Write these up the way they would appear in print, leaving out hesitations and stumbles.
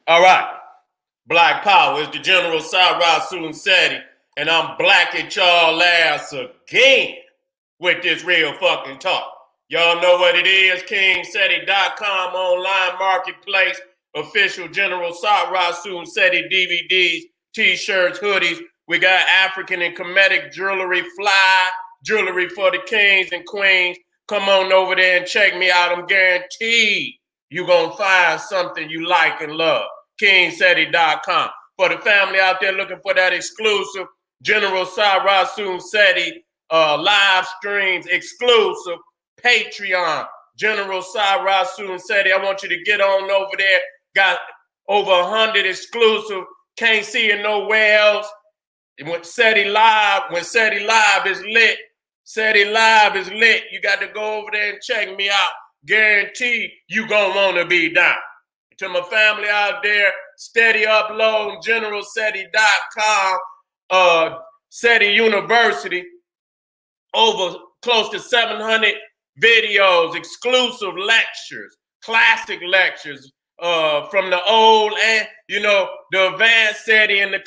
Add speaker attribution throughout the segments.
Speaker 1: All right. Black Power is the General Sarah Seti, and I'm black at y'all ass again with this real fucking talk. Y'all know what it is, KingSeti.com online marketplace, official General Sarah Seti DVDs, t-shirts, hoodies. We got African and Kemetic jewelry, fly jewelry for the kings and queens. Come on over there and check me out. I'm guaranteed you're going to find something you like and love. KingSeti.com. For the family out there looking for that exclusive General Sarah Seti live streams, exclusive Patreon, General Sarah Seti. I want you to get on over there. Got over 100 exclusive. Can't see it nowhere else. When Seti Live is lit. Seti Live is lit. You got to go over there and check me out. Guaranteed you gonna want to be down. To my family out there, steady upload, generalseti.com, Seti University, over close to 700 videos, exclusive lectures, classic lectures from the old and, the advanced Seti and the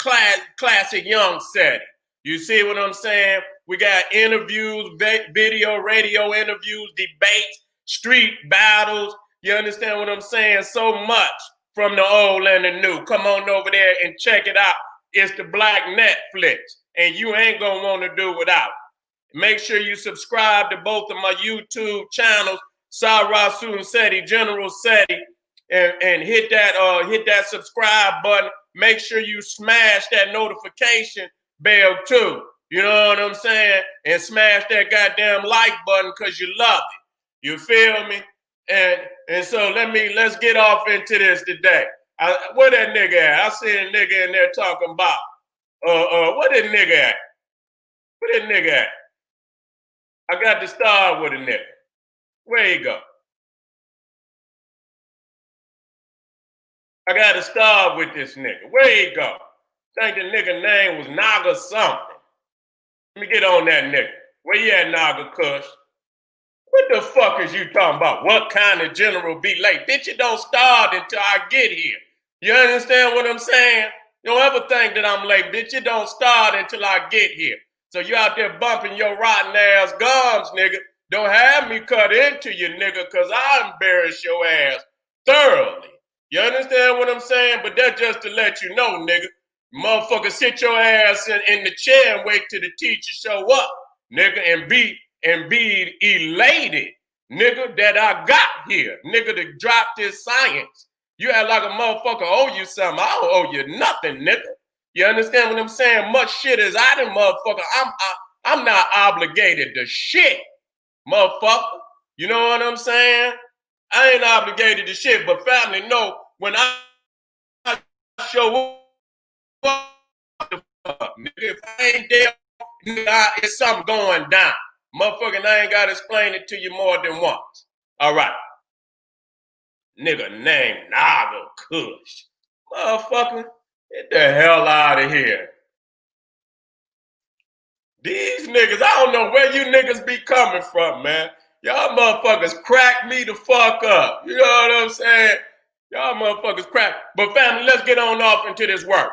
Speaker 1: classic young Seti. You see what I'm saying? We got interviews, video, radio interviews, debates, street battles. You understand what I'm saying? So much from the old and the new. Come on over there and check it out. It's the Black Netflix, and you ain't going to want to do without it. Make sure you subscribe to both of my YouTube channels, Sarah Seti, General Seti, and hit that subscribe button. Make sure you smash that notification bell too. You know what I'm saying? And smash that goddamn like button because you love it. You feel me? And so let's get off into this today. Where that nigga at? I see a nigga in there talking about where that nigga at? Where that nigga at? I got to start with a nigga. Where he go? I got to start with this nigga. Where he go? I think the nigga name was Naga something. Let me get on that nigga. Where you at, Naga Kush? What the fuck is you talking about? What kind of general be late? Bitch, you don't start until I get here. You understand what I'm saying? You don't ever think that I'm late. Bitch, you don't start until I get here. So you out there bumping your rotten ass gums, nigga. Don't have me cut into you, nigga, because I embarrass your ass thoroughly. You understand what I'm saying? But that's just to let you know, nigga. Motherfucker, sit your ass in the chair and wait till the teacher show up, nigga, and be elated, nigga, that I got here, nigga, to drop this science. You act like a motherfucker owe you something. I don't owe you nothing, nigga. You understand what I'm saying? Much shit as I done, motherfucker. I'm not obligated to shit, motherfucker. You know what I'm saying? I ain't obligated to shit, but family know when I show up, nigga, if I ain't there, nigga, it's something going down. Motherfucker, I ain't got to explain it to you more than once. All right. Nigga named Naga Kush. Motherfucker, get the hell out of here. These niggas, I don't know where you niggas be coming from, man. Y'all motherfuckers crack me the fuck up. You know what I'm saying? Y'all motherfuckers crack. But family, let's get on off into this work.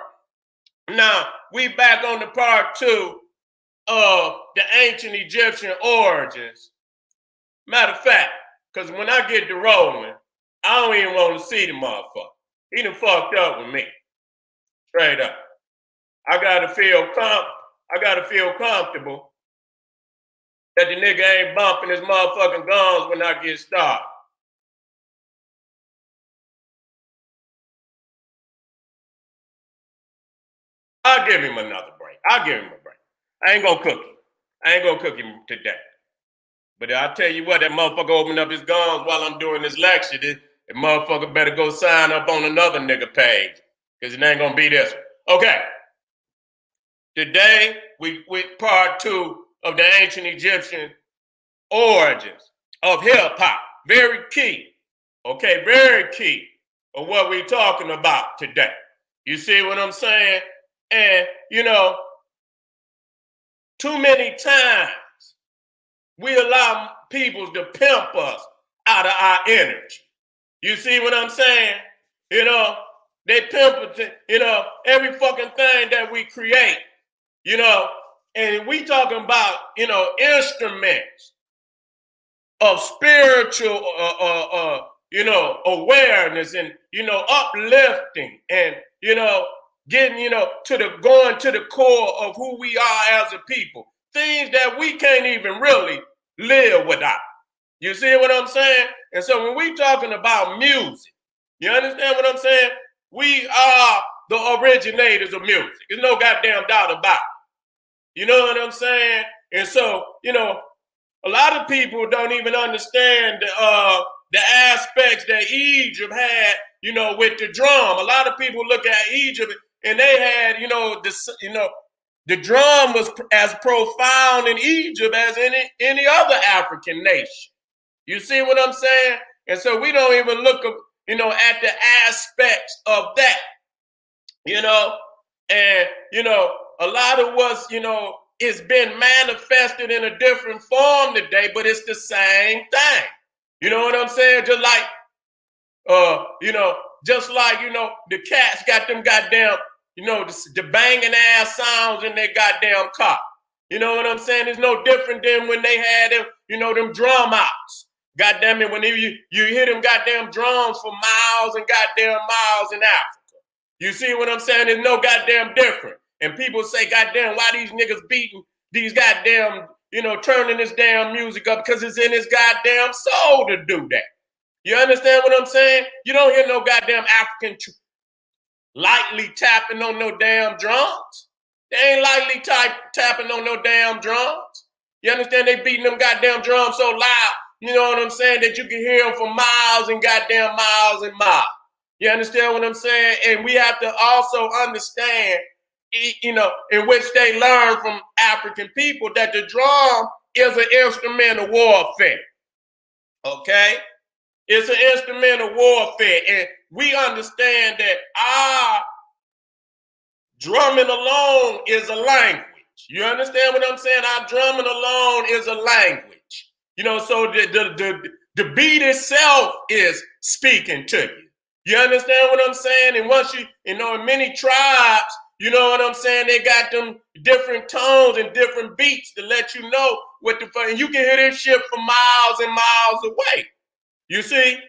Speaker 1: Now, we back on the part 2 of the ancient Egyptian origins. Matter of fact, because when I get to rolling, I don't even want to see the motherfucker. He done fucked up with me. Straight up. I gotta feel comfortable that the nigga ain't bumping his motherfucking gums when I get started. I'll give him another break. I'll give him a break. I ain't gonna cook him today. But I'll tell you what, that motherfucker opened up his gums while I'm doing this lecture. That motherfucker better go sign up on another nigga page. Because it ain't gonna be this one. Okay. Today, we part 2 of the ancient Egyptian origins of hip-hop. Very key. Okay, very key of what we're talking about today. You see what I'm saying? And, too many times we allow people to pimp us out of our energy. You see what I'm saying? They pimp, every fucking thing that we create, and we talking about, instruments of spiritual, awareness and, uplifting and, getting, going to the core of who we are as a people. Things that we can't even really live without. You see what I'm saying? And so when we talking about music, you understand what I'm saying? We are the originators of music. There's no goddamn doubt about it. You know what I'm saying? And so, a lot of people don't even understand the aspects that Egypt had, with the drum. A lot of people look at Egypt and they had, the drum was as profound in Egypt as any other African nation. You see what I'm saying? And so we don't even look, at the aspects of that, and, a lot of what's, it's been manifested in a different form today, but it's the same thing. You know what I'm saying? Just like, the cats got them goddamn, the banging ass sounds in their goddamn car. You know what I'm saying? It's no different than when they had them, them drum outs. Goddamn it, when you hear them goddamn drums for miles and goddamn miles in Africa. You see what I'm saying? There's no goddamn different. And people say, goddamn, why these niggas beating these goddamn, turning this damn music up? Because it's in his goddamn soul to do that. You understand what I'm saying? You don't hear no goddamn African lightly tapping on no damn drums. They ain't lightly tapping on no damn drums. You understand? They beating them goddamn drums so loud, you know what I'm saying, that you can hear them for miles and goddamn miles and miles. You understand what I'm saying? And we have to also understand, in which they learn from African people, that the drum is an instrument of warfare. Okay? It's an instrument of warfare. And we understand that our drumming alone is a language. You understand what I'm saying? Our drumming alone is a language. So the beat itself is speaking to you. You understand what I'm saying? And once in many tribes, you know what I'm saying, they got them different tones and different beats to let you know what the fuck. And you can hear this shit from miles and miles away. You see?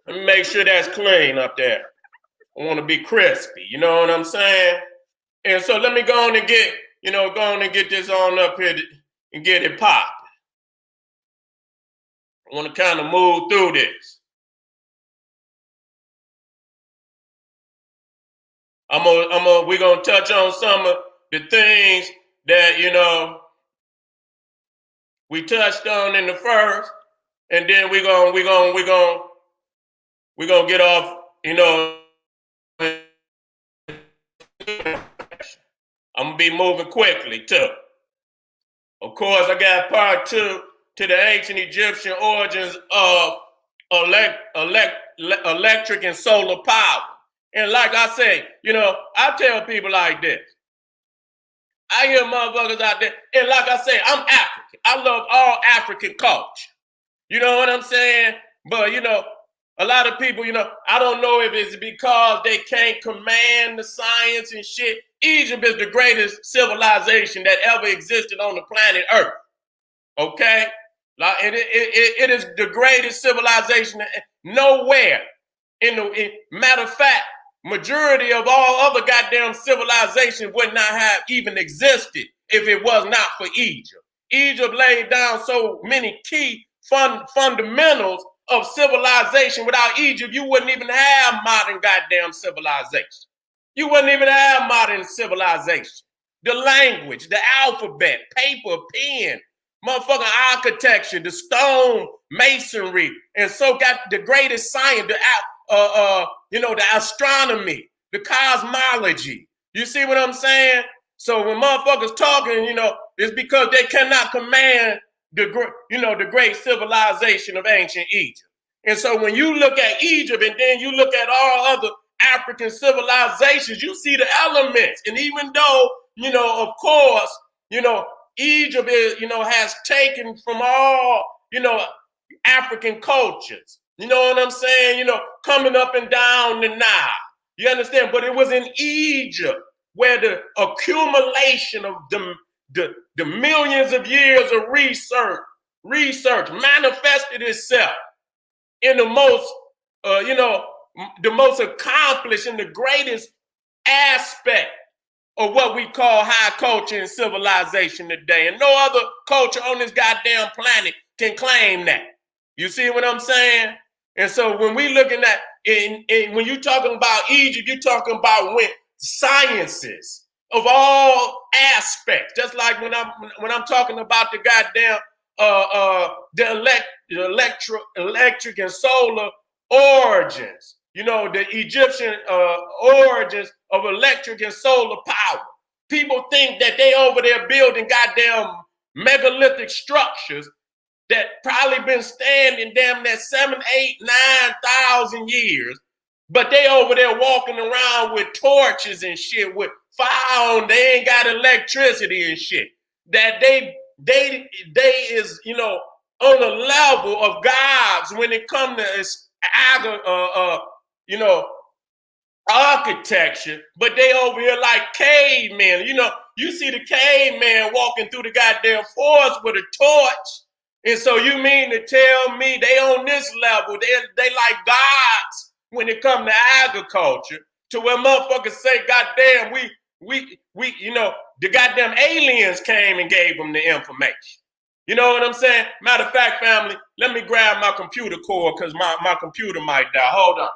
Speaker 1: Let me make sure that's clean up there. I want to be crispy. You know what I'm saying? And so let me go on and get this on up here and get it popped. I want to kind of move through this. We're gonna touch on some of the things that we touched on in the first, and then we're gonna get off. I'm gonna be moving quickly too. Of course, I got part 2 to the ancient Egyptian origins of electric and solar power. And like I say, I tell people like this. I hear motherfuckers out there, and like I say, I'm African. I love all African culture. You know what I'm saying? But, a lot of people, I don't know if it's because they can't command the science and shit. Egypt is the greatest civilization that ever existed on the planet Earth. Okay? Like, it is the greatest civilization nowhere. Matter of fact, majority of all other goddamn civilizations would not have even existed if it was not for Egypt. Egypt laid down so many key fundamentals of civilization. Without Egypt, you wouldn't even have modern goddamn civilization. You wouldn't even have modern civilization. The language, the alphabet, paper, pen, motherfucking architecture, the stone masonry, and so got the greatest science, the astronomy, the cosmology. You see what I'm saying? So when motherfuckers talking, it's because they cannot command the great civilization of ancient Egypt. And so when you look at Egypt and then you look at all other African civilizations, you see the elements. And even though, of course, Egypt is, has taken from all, African cultures, You know what I'm saying? You know, coming up and down the Nile. You understand? But it was in Egypt where the accumulation of the millions of years of research manifested itself in the most, the most accomplished and the greatest aspect of what we call high culture and civilization today. And no other culture on this goddamn planet can claim that. You see what I'm saying? And so when we looking at, when you're talking about Egypt, you're talking about when sciences of all aspects, just like when I'm talking about the goddamn the electric and solar origins, you know, the Egyptian origins of electric and solar power. People think that they over there building goddamn megalithic structures that probably been standing damn near 7, 8, 9,000 years, but they over there walking around with torches and shit with fire on. They ain't got electricity and shit. That they is, you know, on a level of gods when it comes to you know, architecture, but they over here like cavemen. You know, you see the caveman walking through the goddamn forest with a torch. And so you mean to tell me they on this level, they like gods when it comes to agriculture, to where motherfuckers say, goddamn, we, you know, the goddamn aliens came and gave them the information. You know what I'm saying? Matter of fact, family, let me grab my computer cord because my computer might die. Hold on.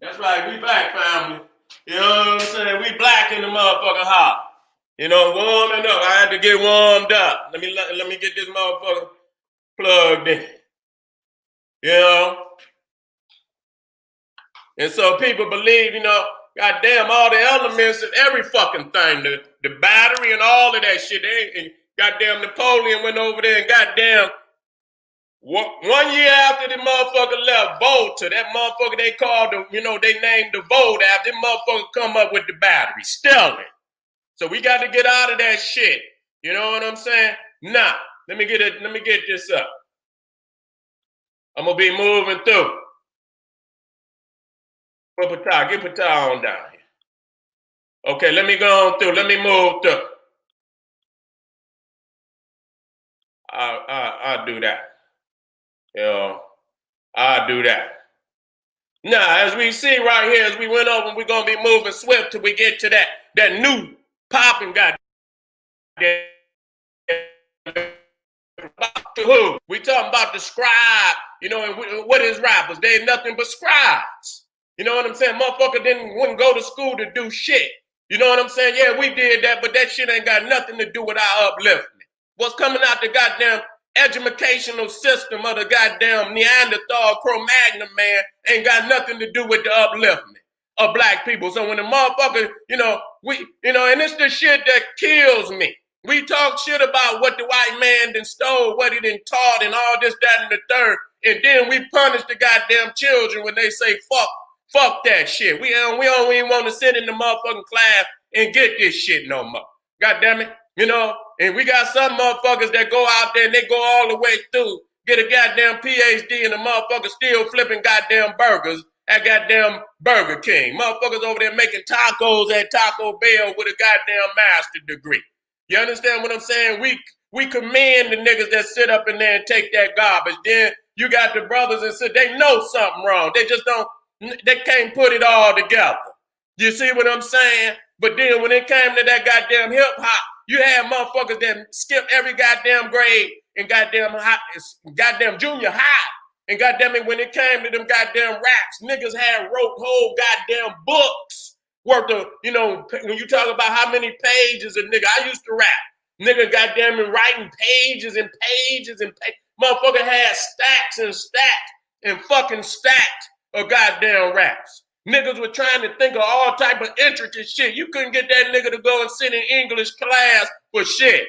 Speaker 1: That's right, we black family. You know what I'm saying? We black in the motherfucking house. You know, warming up. I had to get warmed up. Let me get this motherfucker plugged in. You know? And so people believe, you know, goddamn, all the elements and every fucking thing, the battery and all of that shit. And goddamn Napoleon went over there and goddamn 1 year after the motherfucker left Volta, that motherfucker they called the, you know, they named the Volt after the motherfucker come up with the battery, Stellar. So we got to get out of that shit. You know what I'm saying? Nah, let me get this up. I'm gonna be moving through. Get Pata on down here. Okay, let me go on through. Let me move through. I'll do that. You know, I'll do that. Now, as we see right here, as we went over, we're gonna be moving swift till we get to that new popping goddamn. To who? We talking about the scribe, you know, and what is rappers? They ain't nothing but scribes. You know what I'm saying? Motherfucker wouldn't go to school to do shit. You know what I'm saying? Yeah, we did that, but that shit ain't got nothing to do with our upliftment. What's coming out the goddamn educational system of the goddamn Neanderthal Cro-Magnon man ain't got nothing to do with the upliftment of black people. So when the motherfucker, you know, and it's the shit that kills me. We talk shit about what the white man done stole, what he done taught, and all this, that, and the third. And then we punish the goddamn children when they say, fuck that shit. We don't even want to sit in the motherfucking class and get this shit no more. God damn it. You know, and we got some motherfuckers that go out there and they go all the way through, get a goddamn PhD, and the motherfucker still flipping goddamn burgers at goddamn Burger King. Motherfuckers over there making tacos at Taco Bell with a goddamn master's degree. You understand what I'm saying? We commend the niggas that sit up in there and take that garbage. Then you got the brothers and sisters, they know something wrong. They just they can't put it all together. You see what I'm saying? But then when it came to that goddamn hip hop, you had motherfuckers that skip every goddamn grade in goddamn junior high. And goddamn it, when it came to them goddamn raps, niggas had wrote whole goddamn books worth of, you know, when you talk about how many pages a nigga, I used to rap. Nigga goddamn it writing pages and pages and pages. Motherfucker had stacks and stacks and fucking stacks of goddamn raps. Niggas were trying to think of all type of intricate shit. You couldn't get that nigga to go and sit in English class for shit.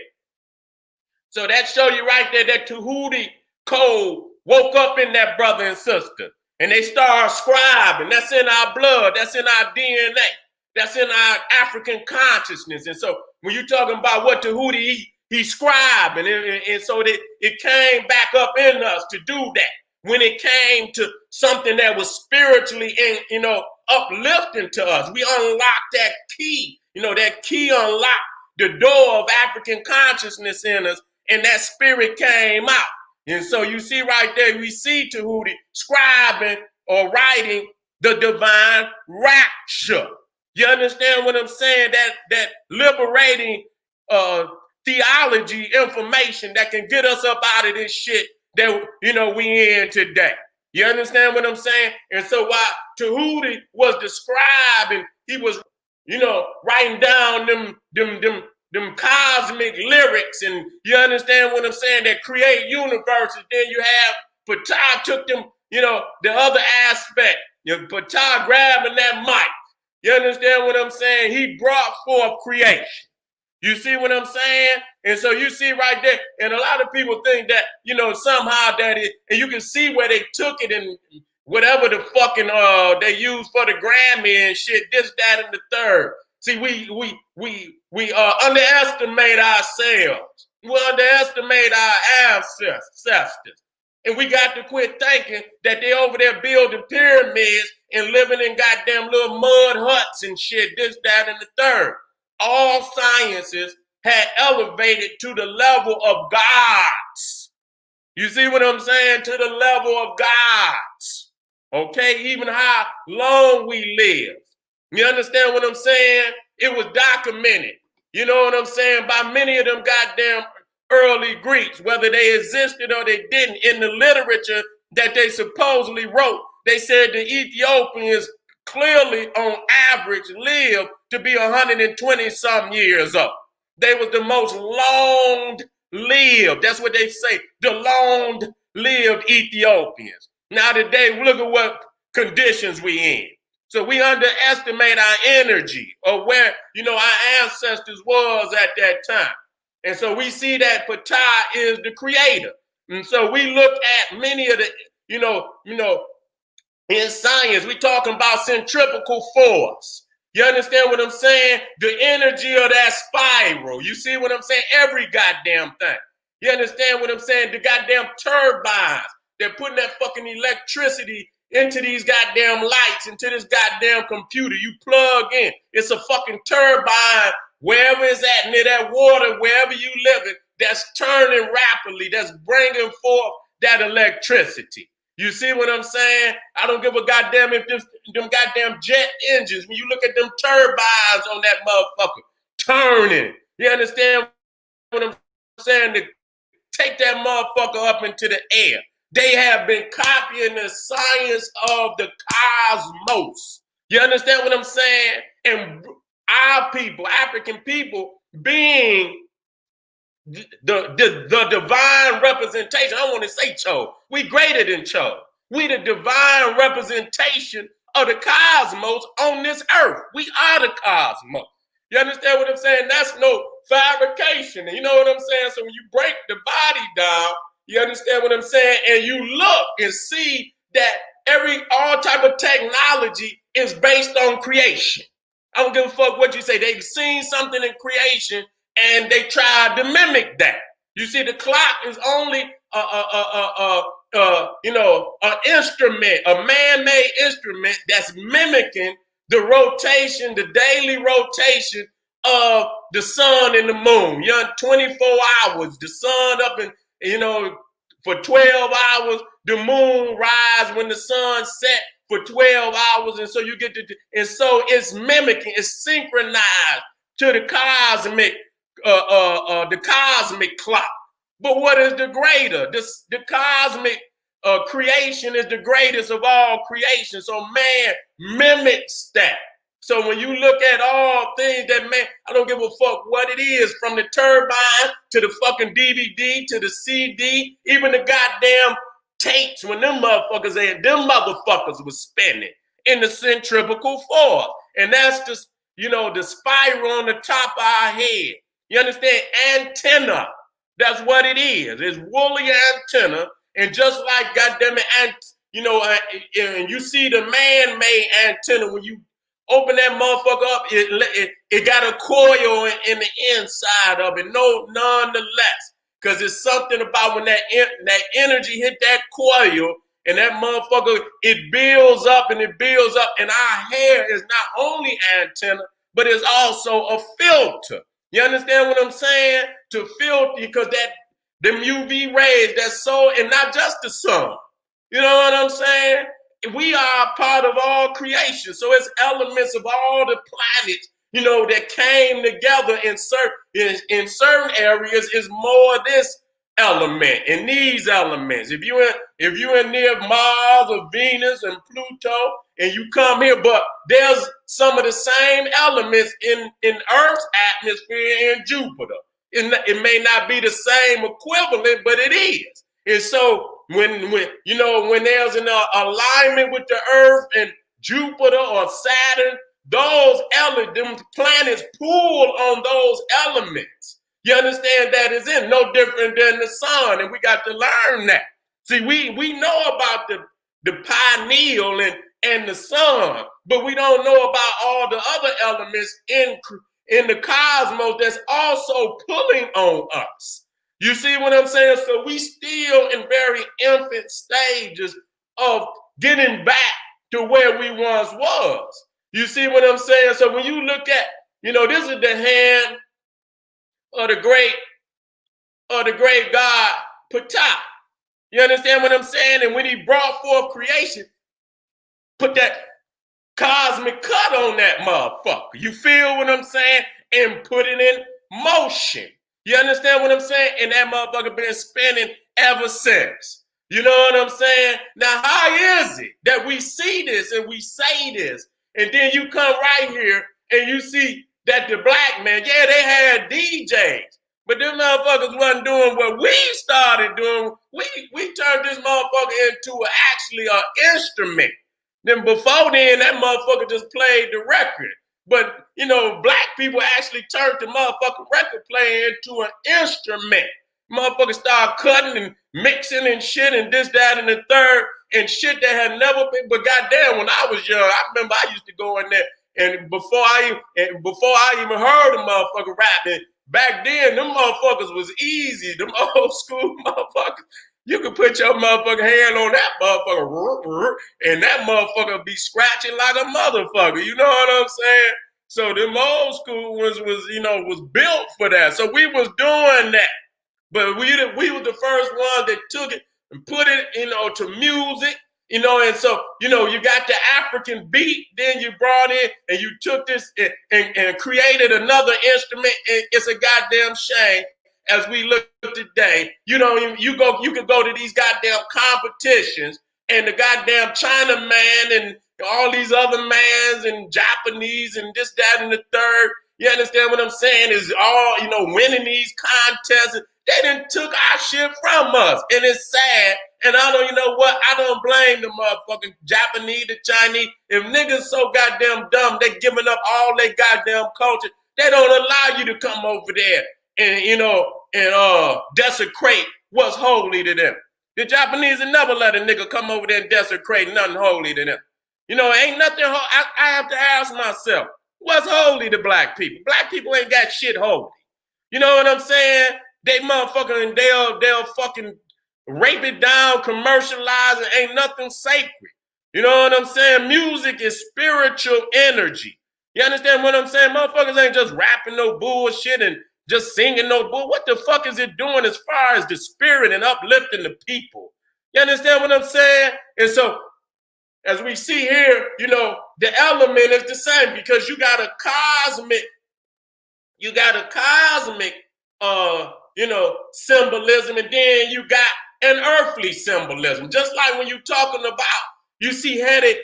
Speaker 1: So that show you right there that Tahuti code woke up in that brother and sister. And they start scribing. That's in our blood. That's in our DNA. That's in our African consciousness. And so when you're talking about what Tahuti, he scribed. And so that it came back up in us to do that. When it came to something that was spiritually, uplifting to us, we unlocked that key. That key unlocked the door of African consciousness in us, and that spirit came out. And so you see right there, we see Tahuti scribing or writing the divine rapture. You understand what I'm saying? That liberating theology information that can get us up out of this shit that we in today. You understand what I'm saying? And so while Tahuti was describing, he was writing down them cosmic lyrics, and you understand what I'm saying, that create universes. Then you have Ptah took them, the other aspect. Ptah grabbing that mic. You understand what I'm saying? He brought forth creation. You see what I'm saying? And so you see right there, and a lot of people think that, somehow that it, and you can see where they took it and whatever the fucking they used for the Grammy and shit, this, that, and the third. See, we underestimate ourselves. We underestimate our ancestors. And we got to quit thinking that they over there building pyramids and living in goddamn little mud huts and shit, this, that, and the third. All sciences had elevated to the level of gods. You see what I'm saying? To the level of gods. Okay? Even how long we live. You understand what I'm saying? It was documented. You know what I'm saying? By many of them goddamn early Greeks, whether they existed or they didn't, in the literature that they supposedly wrote, they said the Ethiopians clearly on average lived to be 120 some years old. They was the most long lived. That's what they say. The long lived Ethiopians. Now today, look at what conditions we in. So we underestimate our energy or where, our ancestors was at that time. And so we see that Ptah is the creator. And so we look at many of the, in science, we talking about centrifugal force. You understand what I'm saying? The energy of that spiral. You see what I'm saying? Every goddamn thing. You understand what I'm saying? The goddamn turbines. They're putting that fucking electricity into these goddamn lights, into this goddamn computer. You plug in. It's a fucking turbine wherever it's at, near that water, wherever you live it, that's turning rapidly, that's bringing forth that electricity. You see what I'm saying? I don't give a goddamn if them goddamn jet engines, when you look at them turbines on that motherfucker, turning. You understand what I'm saying? To take that motherfucker up into the air. They have been copying the science of the cosmos. You understand what I'm saying? And our people, African people, being the divine representation. I don't want to say Cho. We greater than Cho. We the divine representation of the cosmos on this earth. We are the cosmos. You understand what I'm saying? That's no fabrication. And you know what I'm saying? So when you break the body down, you understand what I'm saying? And you look and see that all type of technology is based on creation. I don't give a fuck what you say. They've seen something in creation and they tried to mimic that. You see, the clock is only an instrument, a man-made instrument that's mimicking the rotation, the daily rotation of the sun and the moon. 24 hours, the sun up in, for 12 hours, the moon rise when the sun set for 12 hours. And so you get and so it's mimicking, it's synchronized to the cosmic clock. But what is the greater? The cosmic creation is the greatest of all creation. So man mimics that. So when you look at all things that man, I don't give a fuck what it is, from the turbine to the fucking DVD to the CD, even the goddamn tapes, when them motherfuckers was spinning. in the centrifugal force. And that's just, the spiral on the top of our head. You understand? Antenna. That's what it is. It's woolly antenna. And just like, goddamn it, and you see the man-made antenna, when you open that motherfucker up, it got a coil in the inside of it. No, nonetheless, because it's something about when that energy hit that coil, and that motherfucker, it builds up and it builds up. And our hair is not only antenna, but it's also a filter. You understand what I'm saying? To filter, because them UV rays, that's so, and not just the sun. You know what I'm saying? We are part of all creation. So it's elements of all the planets, that came together in certain areas is more this element and these elements. If you in near Mars or Venus and Pluto and you come here, but there's some of the same elements in Earth's atmosphere in Jupiter. It may not be the same equivalent, but it is. And so when there's an alignment with the Earth and Jupiter or Saturn, those elements, planets pull on those elements. You understand that is no different than the sun, and we got to learn that. See, we know about the pineal and the sun, but we don't know about all the other elements in the cosmos that's also pulling on us. You see what I'm saying? So we still in very infant stages of getting back to where we once was. You see what I'm saying? So when you look at, this is the hand of the great God Ptah. You understand what I'm saying? And when he brought forth creation, put that cosmic cut on that motherfucker. You feel what I'm saying? And put it in motion. You understand what I'm saying? And that motherfucker been spinning ever since. You know what I'm saying? Now, how is it that we see this and we say this, and then you come right here and you see that the black man, yeah, they had DJs, but them motherfuckers wasn't doing what we started doing. We turned this motherfucker into actually an instrument. Then before then, that motherfucker just played the record. But, black people actually turned the motherfucking record player into an instrument. Motherfuckers started cutting and mixing and shit and this, that, and the third, and shit that had never been. But goddamn, when I was young, I remember I used to go in there, and before I even heard a motherfucker rapping, back then, them motherfuckers was easy. Them old school motherfuckers. You could put your motherfucking hand on that motherfucker, and that motherfucker be scratching like a motherfucker. You know what I'm saying? So them old school ones was built for that. So we was doing that. But we were the first ones that took it and put it, to music, and so, you got the African beat, then you brought in and you took this and created another instrument. And it's a goddamn shame. As we look today, you could go to these goddamn competitions, and the goddamn China man and all these other mans and Japanese and this, that, and the third. You understand what I'm saying? Is all, winning these contests. They done took our shit from us, and it's sad. And I don't blame the motherfucking Japanese, the Chinese. If niggas so goddamn dumb, they giving up all their goddamn culture. They don't allow you to come over there and desecrate what's holy to them. The Japanese will never let a nigga come over there and desecrate nothing holy to them. Ain't nothing. I have to ask myself, what's holy to black people? Black people ain't got shit holy. You know what I'm saying? They motherfucking and they'll fucking rape it down, commercialize it. Ain't nothing sacred. You know what I'm saying? Music is spiritual energy. You understand what I'm saying? Motherfuckers ain't just rapping no bullshit and just singing no bull. What the fuck is it doing as far as the spirit and uplifting the people? You understand what I'm saying? And so, as we see here, the element is the same, because you got a cosmic symbolism, and then you got an earthly symbolism. Just like when you're talking about, you see headed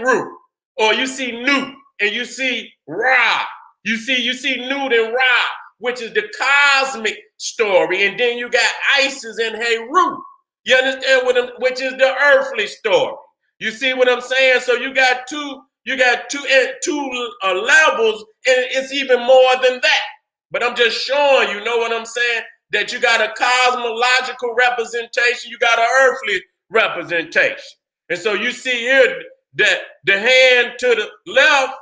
Speaker 1: root, or you see Newt, and you see Ra. You see Newt and Ra, which is the cosmic story, and then you got Isis and Heru. You understand which is the earthly story. You see what I'm saying? So you got two levels, and it's even more than that. But I'm just showing you, know what I'm saying? That you got a cosmological representation, you got an earthly representation. And so you see here that the hand to the left,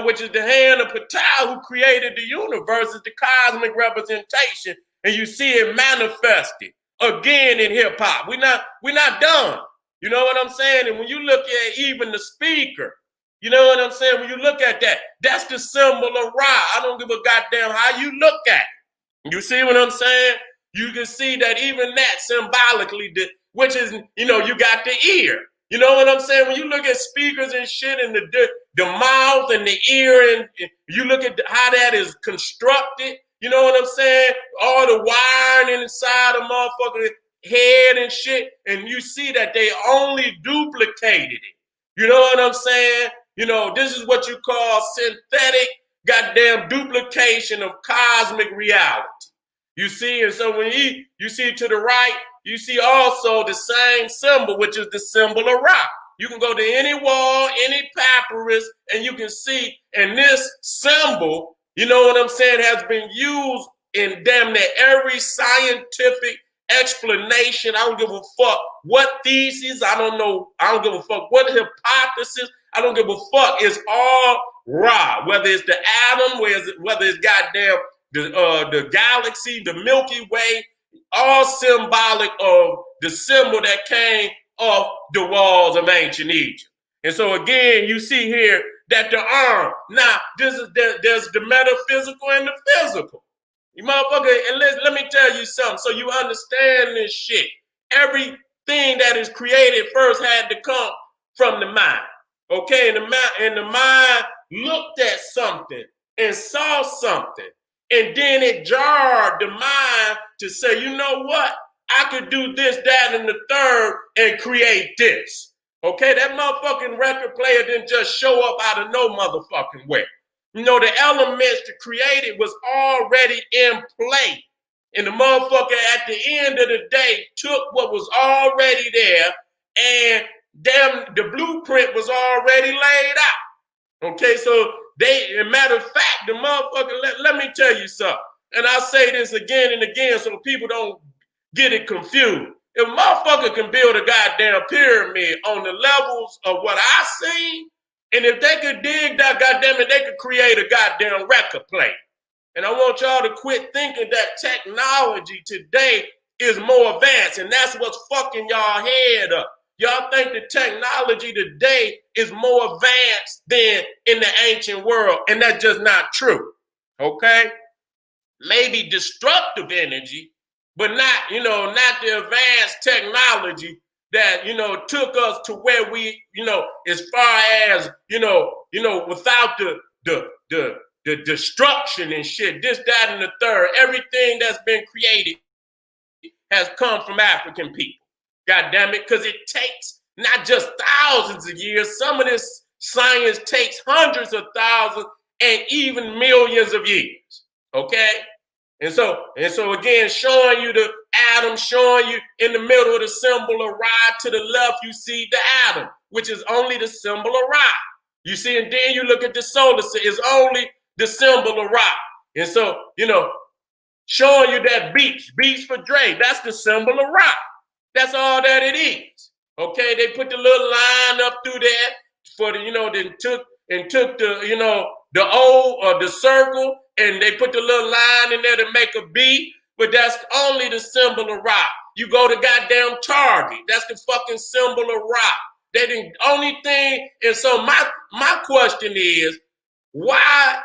Speaker 1: which is the hand of Ptah, who created the universe, is the cosmic representation. And you see it manifested again in hip hop. We're not done. You know what I'm saying? And when you look at even the speaker, you know what I'm saying? When you look at that, that's the symbol of Ra. I don't give a goddamn how you look at it. You see what I'm saying? You can see that even that symbolically, which is, you got the ear. You know what I'm saying? When you look at speakers and shit and the mouth and the ear, and you look at how that is constructed, you know what I'm saying? All the wiring inside a motherfucker head and shit, and you see that they only duplicated it. You know what I'm saying? This is what you call synthetic goddamn duplication of cosmic reality. You see, and so when you see to the right, you see also the same symbol, which is the symbol of Ra. You can go to any wall, any papyrus, and you can see, and this symbol, you know what I'm saying, has been used in damn near every scientific explanation. I don't give a fuck what thesis. I don't give a fuck what hypothesis. I don't give a fuck. It's all Ra. Whether it's the atom, whether it's goddamn the galaxy, the Milky Way, all symbolic of the symbol that came off the walls of ancient Egypt. And so again, you see here that the arm. Now, there's the metaphysical and the physical. You motherfucker, and let me tell you something so you understand this shit. Everything that is created first had to come from the mind. Okay, and the mind looked at something and saw something. And then it jarred the mind to say, you know what? I could do this, that, and the third and create this. Okay, that motherfucking record player didn't just show up out of no motherfucking way. The elements to create it was already in play. And the motherfucker at the end of the day took what was already there, and damn, the blueprint was already laid out. Okay, so as a matter of fact, the motherfucker, let me tell you something. And I say this again and again so people don't get it confused. If a motherfucker can build a goddamn pyramid on the levels of what I see, and if they could dig that, goddamn it, they could create a goddamn record player. And I want y'all to quit thinking that technology today is more advanced, and that's what's fucking y'all head up. Y'all think the technology today is more advanced than in the ancient world, and that's just not true. Okay? Maybe destructive energy, but not the advanced technology that, took us to where we, as far as, without the destruction and shit, this, that, and the third, everything that's been created has come from African people. God damn it, because it takes not just thousands of years. Some of this science takes hundreds of thousands and even millions of years. Okay? And so again, showing you the atom, showing you in the middle of the symbol of Ra, to the left, you see the atom, which is only the symbol of Ra. You see, and then you look at the solar system, it's only the symbol of Ra. And so, showing you that beach for Dre, that's the symbol of Ra. That's all that it is. Okay, they put the little line up through there for the, then took the, the O or the circle, and they put the little line in there to make a B, but that's only the symbol of Ra. You go to goddamn Target, that's the fucking symbol of Ra. They the only thing, and so my question is, why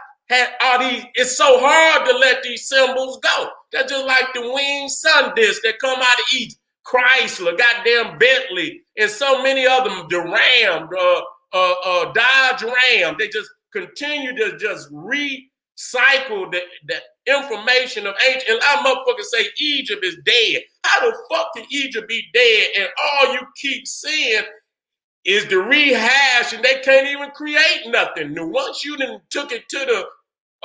Speaker 1: are these, it's so hard to let these symbols go? That's just like the winged sun disc that come out of Egypt. Chrysler, goddamn Bentley, and so many of them, the Ram, Dodge Ram, they just continue to just recycle the information of ancient. And our motherfuckers say Egypt is dead. How the fuck can Egypt be dead? And all you keep seeing is the rehash, and they can't even create nothing new. Once you done took it to the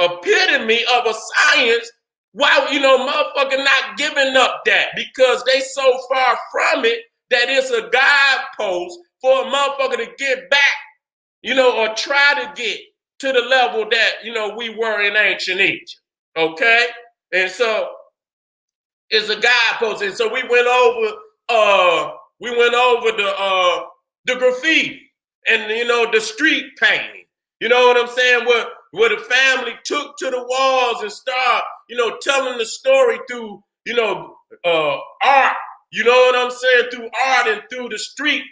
Speaker 1: epitome of a science, why, motherfucker not giving up that? Because they so far from it that it's a guidepost for a motherfucker to get back, or try to get to the level that, we were in ancient Egypt. Okay? And so it's a guidepost. And so we went over the graffiti and the street painting. You know what I'm saying? Where the family took to the walls and started, telling the story through, art. You know what I'm saying? Through art and through the street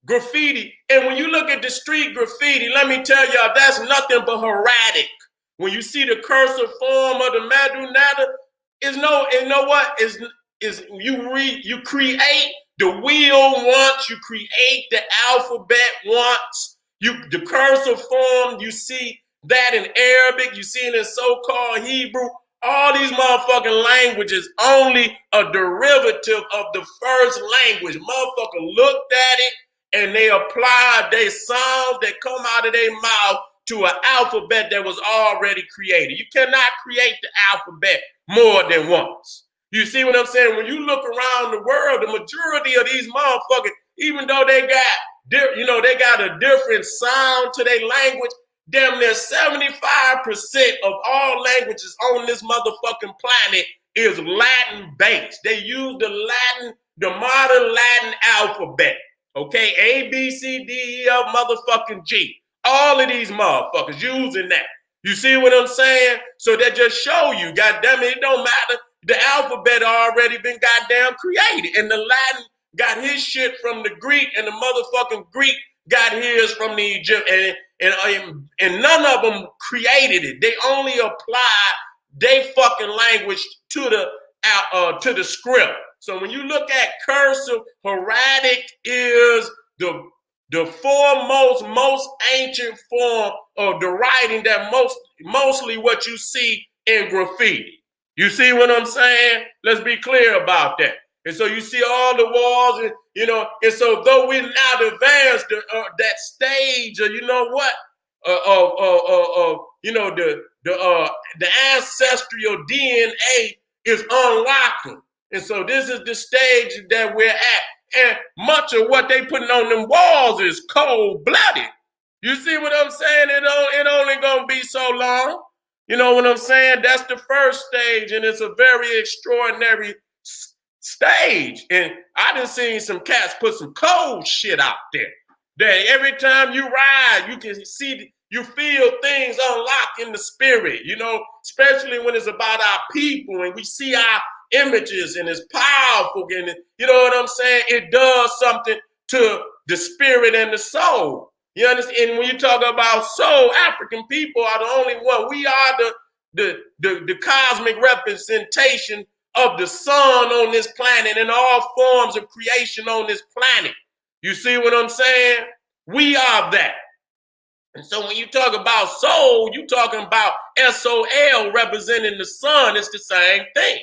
Speaker 1: graffiti. And when you look at the street graffiti, let me tell y'all, that's nothing but hieratic. When you see the cursive form of the Madunata, you create the wheel once, you create the alphabet once, the cursive form, you see that in Arabic, you see it in so-called Hebrew. All these motherfucking languages only a derivative of the first language. Motherfucker looked at it and they applied their sounds that come out of their mouth to an alphabet that was already created. You cannot create the alphabet more than once. You see what I'm saying? When you look around the world, the majority of these motherfuckers, even though they got a different sound to their language, damn near 75% of all languages on this motherfucking planet is Latin based. They use the modern Latin alphabet. Okay, A, B, C, D, E, F, motherfucking G. All of these motherfuckers using that. You see what I'm saying? So that just show you, goddamn it don't matter. The alphabet already been goddamn created. And the Latin got his shit from the Greek, and the motherfucking Greek got his from the Egypt. And none of them created it. They only applied their fucking language to the script. So when you look at cursive, hieratic is the foremost, most ancient form of the writing that mostly what you see in graffiti. You see what I'm saying? Let's be clear about that. And so you see all the walls, and and so though we're now advanced that stage of the ancestral DNA is unlocking. And so this is the stage that we're at. And much of what they putting on them walls is cold-blooded. You see what I'm saying? It only gonna be so long. You know what I'm saying? That's the first stage, and it's a very extraordinary stage. And I done seen some cats put some cold shit out there. That every time you ride, you can see, you feel things unlock in the spirit, especially when it's about our people and we see our images and it's powerful, and you know what I'm saying? It does something to the spirit and the soul. You understand? And when you talk about soul, African people are the only one. We are the cosmic representation of the sun on this planet and all forms of creation on this planet. You see what I'm saying? We are that. And so when you talk about soul, you talking about SOL representing the sun. It's the same thing.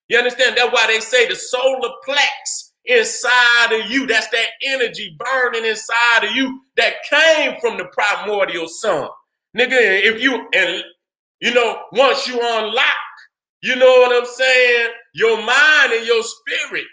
Speaker 1: You understand? That's why they say the solar plex inside of you, that's that energy burning inside of you that came from the primordial sun. Nigga, if you, and once you unlock, you know what I'm saying, your mind and your spirit,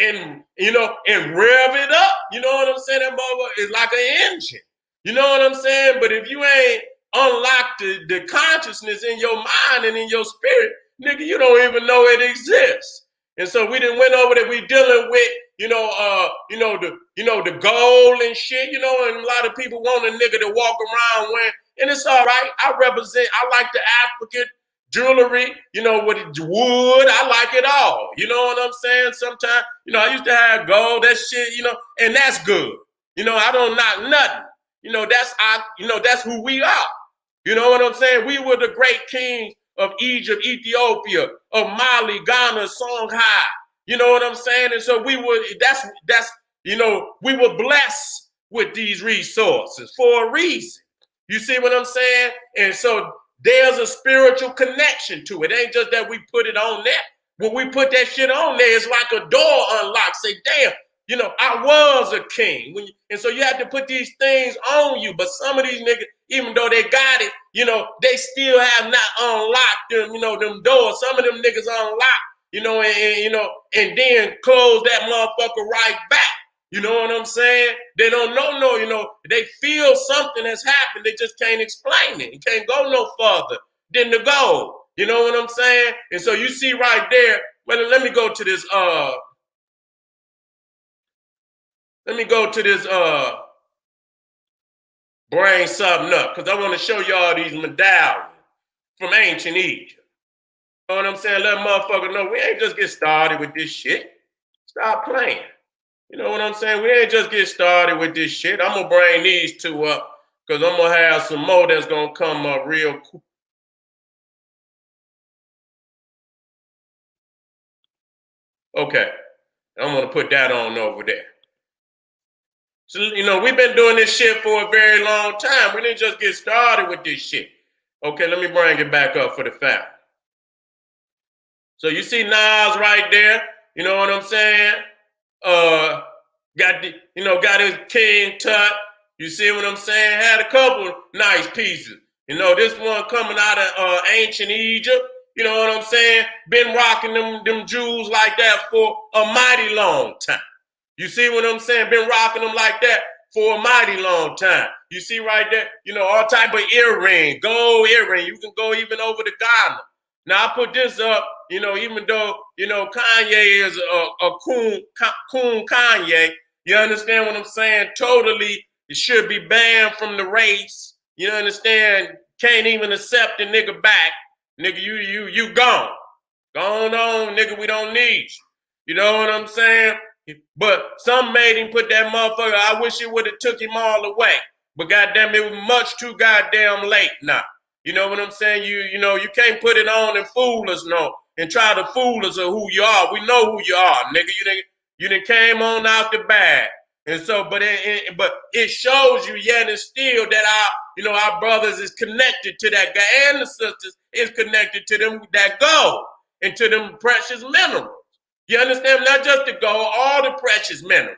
Speaker 1: and and rev it up, you know what I'm saying? That motherfucker is like an engine. You know what I'm saying? But if you ain't unlocked the consciousness in your mind and in your spirit, nigga, you don't even know it exists. And so we done went over that. We dealing with, the gold and shit, and a lot of people want a nigga to walk around wearing, and it's all right. I like the African jewelry, with wood. I like it all. You know what I'm saying? Sometimes, I used to have gold, that shit, and that's good. I don't knock nothing. That's who we are. You know what I'm saying? We were the great kings of Egypt, Ethiopia, of Mali, Ghana, Songhai. You know what I'm saying? And so we were blessed with these resources for a reason. You see what I'm saying? And so there's a spiritual connection to it. It ain't just that we put it on there. When we put that shit on there, it's like a door unlocks. Say, damn, I was a king. And so you have to put these things on you. But some of these niggas, even though they got it, they still have not unlocked them, them doors. Some of them niggas unlock, and then close that motherfucker right back. You know what I'm saying? They don't know, they feel something has happened. They just can't explain it. It can't go no further than the goal. You know what I'm saying? And so you see right there, well, let me go to this, brain something up, because I want to show y'all these medallions from ancient Egypt. You know what I'm saying? Let motherfucker know we ain't just get started with this shit. Stop playing. You know what I'm saying? We ain't just get started with this shit. I'm gonna bring these two up because I'm gonna have some more that's gonna come up real quick. Okay, I'm gonna put that on over there. So, we've been doing this shit for a very long time. We didn't just get started with this shit. Okay, let me bring it back up for the family. So you see Nas right there. You know what I'm saying? Got his King Tut. You see what I'm saying? Had a couple nice pieces. This one coming out of ancient Egypt. You know what I'm saying? Been rocking them jewels like that for a mighty long time. You see what I'm saying? Been rocking them like that for a mighty long time. You see right there? All type of earring, gold earring. You can go even over to Ghana. Now I put this up, even though, Kanye is a coon Kanye. You understand what I'm saying? Totally, it should be banned from the race. You understand? Can't even accept the nigga back. Nigga, you gone. Gone on, nigga, we don't need you. You know what I'm saying? But some made him put that motherfucker. I wish it would have took him all away. But goddamn, it was much too goddamn late now. You know what I'm saying? You can't put it on and fool us, no, and try to fool us of who you are. We know who you are, nigga. You done came on out the bag. And so, but it shows you yet and still that our brothers is connected to that guy, and the sisters is connected to them, that gold, and to them precious minerals. You understand? Not just the gold, all the precious minerals.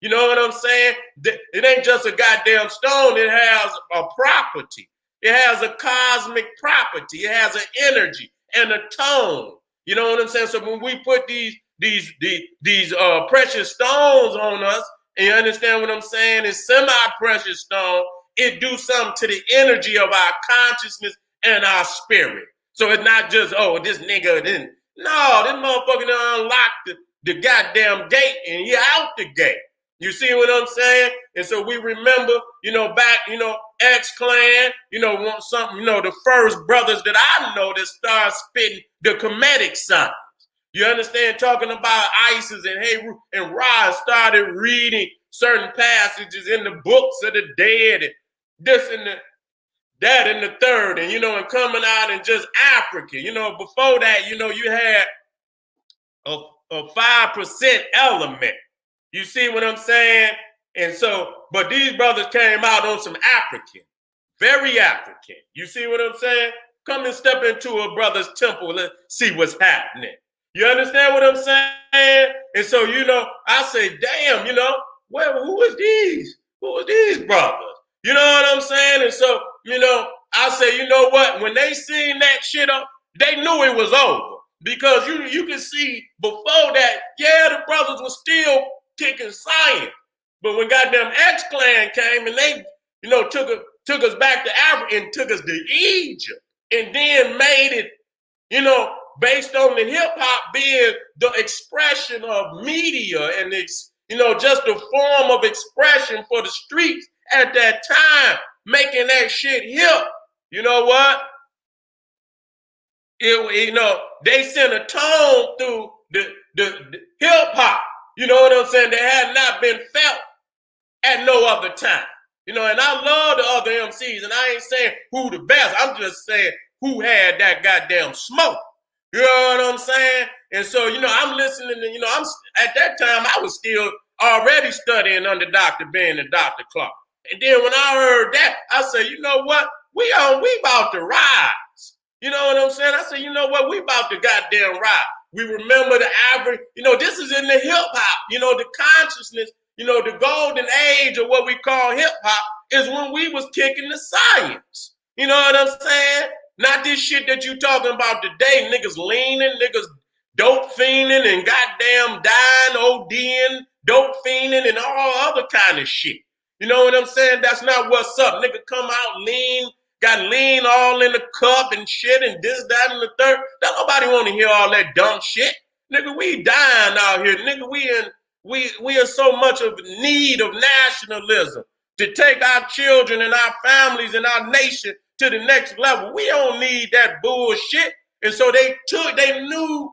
Speaker 1: You know what I'm saying? It ain't just a goddamn stone. It has a property. It has a cosmic property. It has an energy and a tone. You know what I'm saying? So when we put these precious stones on us, and you understand what I'm saying? It's semi-precious stone. It do something to the energy of our consciousness and our spirit. So it's not just, this nigga didn't. No, this motherfucker done unlocked the goddamn gate and he out the gate. You see what I'm saying? And so we remember, back, X-Clan, something, the first brothers that I know that started spitting the Kemetic signs. You understand? Talking about Isis and Heru and Ra started reading certain passages in the books of the dead and this and that and the third, and and coming out and just Africa. Before that, you had a 5% element. You see what I'm saying? And so, but these brothers came out on some African, very African. You see what I'm saying? Come and step into a brother's temple. Let's see what's happening. You understand what I'm saying? And so, I say, damn, who is these? Who are these brothers? You know what I'm saying? And so, I say, you know what? When they seen that shit up, they knew it was over. Because you can see before that, yeah, the brothers were still kicking science. But when goddamn X-Clan came and they, took us back to Africa and took us to Egypt and then made it, based on the hip hop being the expression of media and just a form of expression for the streets at that time, making that shit hip. You know what? They sent a tone through the hip hop. You know what I'm saying? That had not been felt at no other time. And I love the other MCs, and I ain't saying who the best. I'm just saying who had that goddamn smoke. You know what I'm saying? And so, I'm listening to, I'm at that time I was still already studying under Dr. Ben and Dr. Clark. And then when I heard that, I said, you know what? We about to rise. You know what I'm saying? I said, you know what? We about to goddamn ride. We remember the average, this is in the hip hop, the consciousness, the golden age of what we call hip hop is when we was kicking the science. You know what I'm saying? Not this shit that you talking about today. Niggas leaning, niggas dope fiending and goddamn dying, ODing, dope fiending and all other kind of shit. You know what I'm saying? That's not what's up. Nigga come out lean, got lean all in the cup and shit and this, that, and the third. Don't nobody want to hear all that dumb shit. Nigga, we dying out here. Nigga, we are so much of need of nationalism to take our children and our families and our nation to the next level. We don't need that bullshit. And so they knew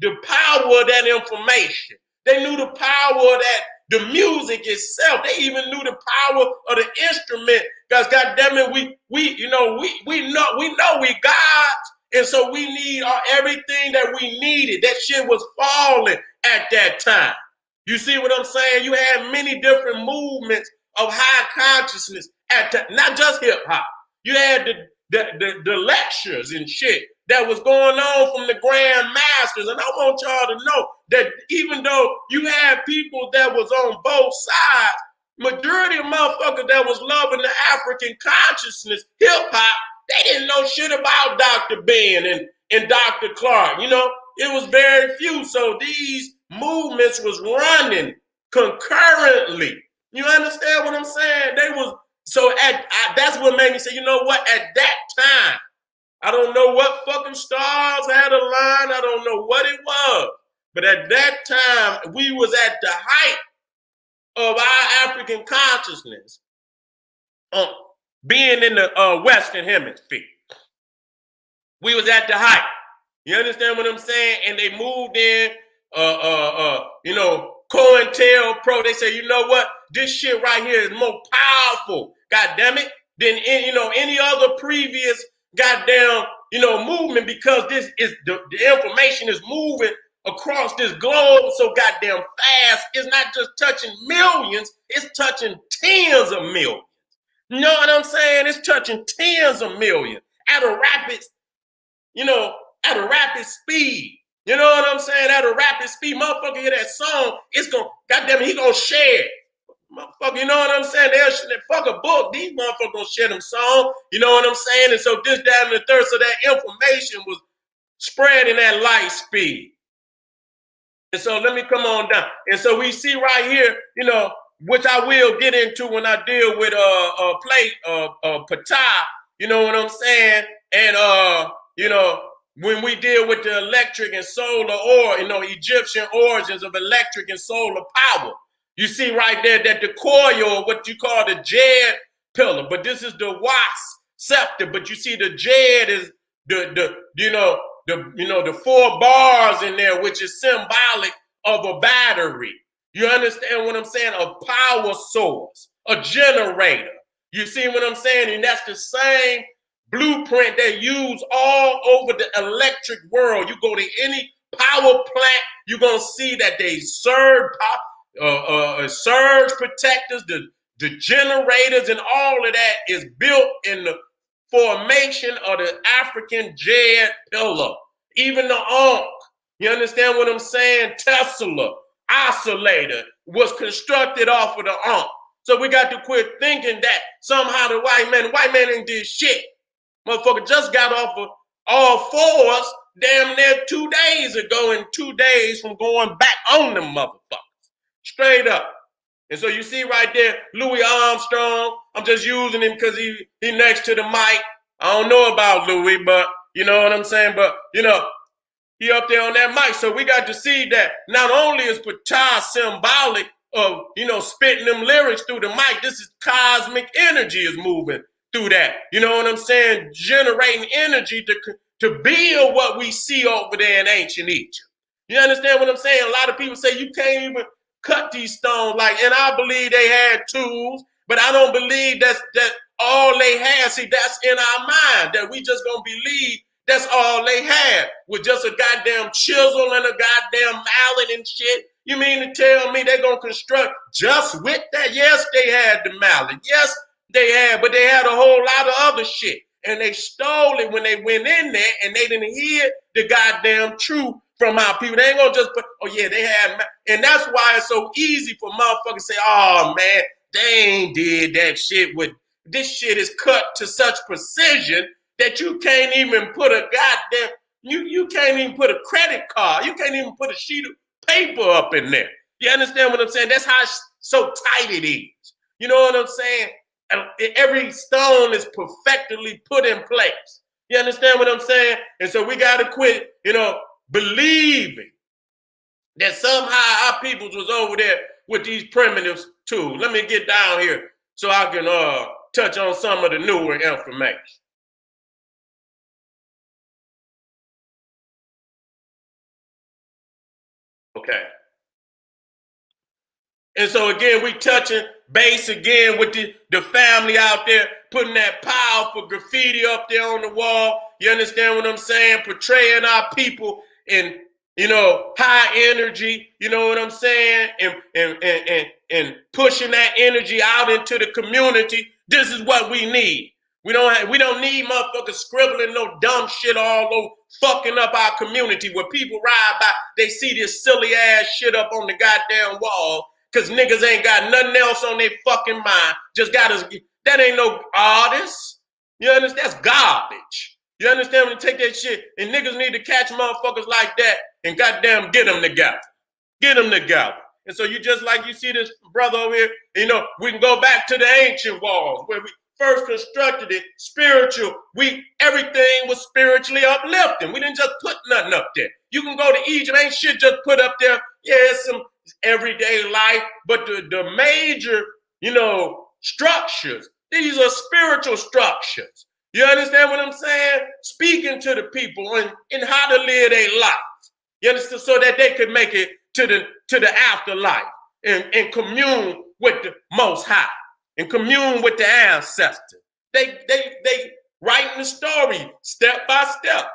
Speaker 1: the power of that information. They knew the power of that, the music itself. They even knew the power of the instrument. Because goddamn it, we know we gods, and so we need everything that we needed. That shit was falling at that time. You see what I'm saying? You had many different movements of high consciousness not just hip hop. You had the lectures and shit that was going on from the Grand Masters. And I want y'all to know that even though you had people that was on both sides, majority of motherfuckers that was loving the African consciousness, hip hop, they didn't know shit about Dr. Ben and Dr. Clark. You know, it was very few. So these movements was running concurrently. You understand what I'm saying? They was, so that's what made me say, you know what, at that time, I don't know what fucking stars had a line. I don't know what it was. But at that time, we was at the height of our African consciousness being in the Western Hemisphere. We was at the height. You understand what I'm saying? And they moved in, COINTELPRO. They say, you know what? This shit right here is more powerful, goddamn it, than any other previous goddamn movement, because this is the information is moving across this globe so goddamn fast. It's not just touching millions, it's touching tens of millions. You know what I'm saying? It's touching tens of millions at a rapid speed. You know what I'm saying? At a rapid speed. Motherfucker hear that song, it's gonna, goddamn it, he gonna share it. Motherfucker, you know what I'm saying? They'll fuck a book. These motherfuckers gonna share them songs. You know what I'm saying? And so this, that, and the third. So that information was spreading at light speed. And so let me come on down. And so we see right here, which I will get into when I deal with Patah. You know what I'm saying? And when we deal with the electric and solar, Egyptian origins of electric and solar power. You see right there that the coil, what you call the Jed pillar, but this is the wasp scepter. But you see the Jed is the 4 bars in there, which is symbolic of a battery. You understand what I'm saying? A power source, a generator. You see what I'm saying? And that's the same blueprint they use all over the electric world. You go to any power plant, you're gonna see that they surge protectors, the generators, and all of that is built in the formation of the African Jed pillar. Even the Ankh, you understand what I'm saying? Tesla oscillator was constructed off of the Ankh. So we got to quit thinking that somehow the white man ain't did shit. Motherfucker just got off of all fours damn near 2 days ago, and 2 days from going back on them motherfuckers. Straight up. And so you see right there, Louis Armstrong. I'm just using him because he next to the mic. I don't know about Louis, but you know what I'm saying? But, he up there on that mic. So we got to see that not only is Patah symbolic of, spitting them lyrics through the mic, this is cosmic energy is moving through that. You know what I'm saying? Generating energy to build what we see over there in ancient Egypt. You understand what I'm saying? A lot of people say you can't even cut these stones, and I believe they had tools, but I don't believe that all they had. See, that's in our mind, that we just gonna believe that's all they had, with just a goddamn chisel and a goddamn mallet and shit. You mean to tell me they're gonna construct just with that? Yes, they had the mallet. Yes, they had, but they had a whole lot of other shit. And they stole it when they went in there, and they didn't hear the goddamn truth from our people. They ain't gonna just put, oh yeah, they had, and that's why it's so easy for motherfuckers to say, oh man, they ain't did that shit with, this shit is cut to such precision that you can't even put a goddamn, You can't even put a credit card. You can't even put a sheet of paper up in there. You understand what I'm saying? That's how so tight it is. You know what I'm saying? And every stone is perfectly put in place. You understand what I'm saying? And so we got to quit, believing that somehow our peoples was over there with these primitives too. Let me get down here so I can touch on some of the newer information. Okay. And so again, we touching base again with the family out there, putting that powerful graffiti up there on the wall. You understand what I'm saying? Portraying our people in, high energy, you know what I'm saying? And pushing that energy out into the community. This is what we need. We don't need motherfuckers scribbling no dumb shit all over, fucking up our community where people ride by, they see this silly ass shit up on the goddamn wall. Because niggas ain't got nothing else on their fucking mind. Just got us. That ain't no artist. You understand? That's garbage. You understand? When you take that shit, and niggas need to catch motherfuckers like that and goddamn get them together. Get them together. And so you just like you see this brother over here, we can go back to the ancient walls where we first constructed it, spiritual. Everything was spiritually uplifting. We didn't just put nothing up there. You can go to Egypt, ain't shit just put up there. Yeah, it's some everyday life, but the major, structures, these are spiritual structures. You understand what I'm saying? Speaking to the people and how to live their life. You understand? So that they could make it to the afterlife and commune with the Most High and commune with the ancestors. They writing the story step by step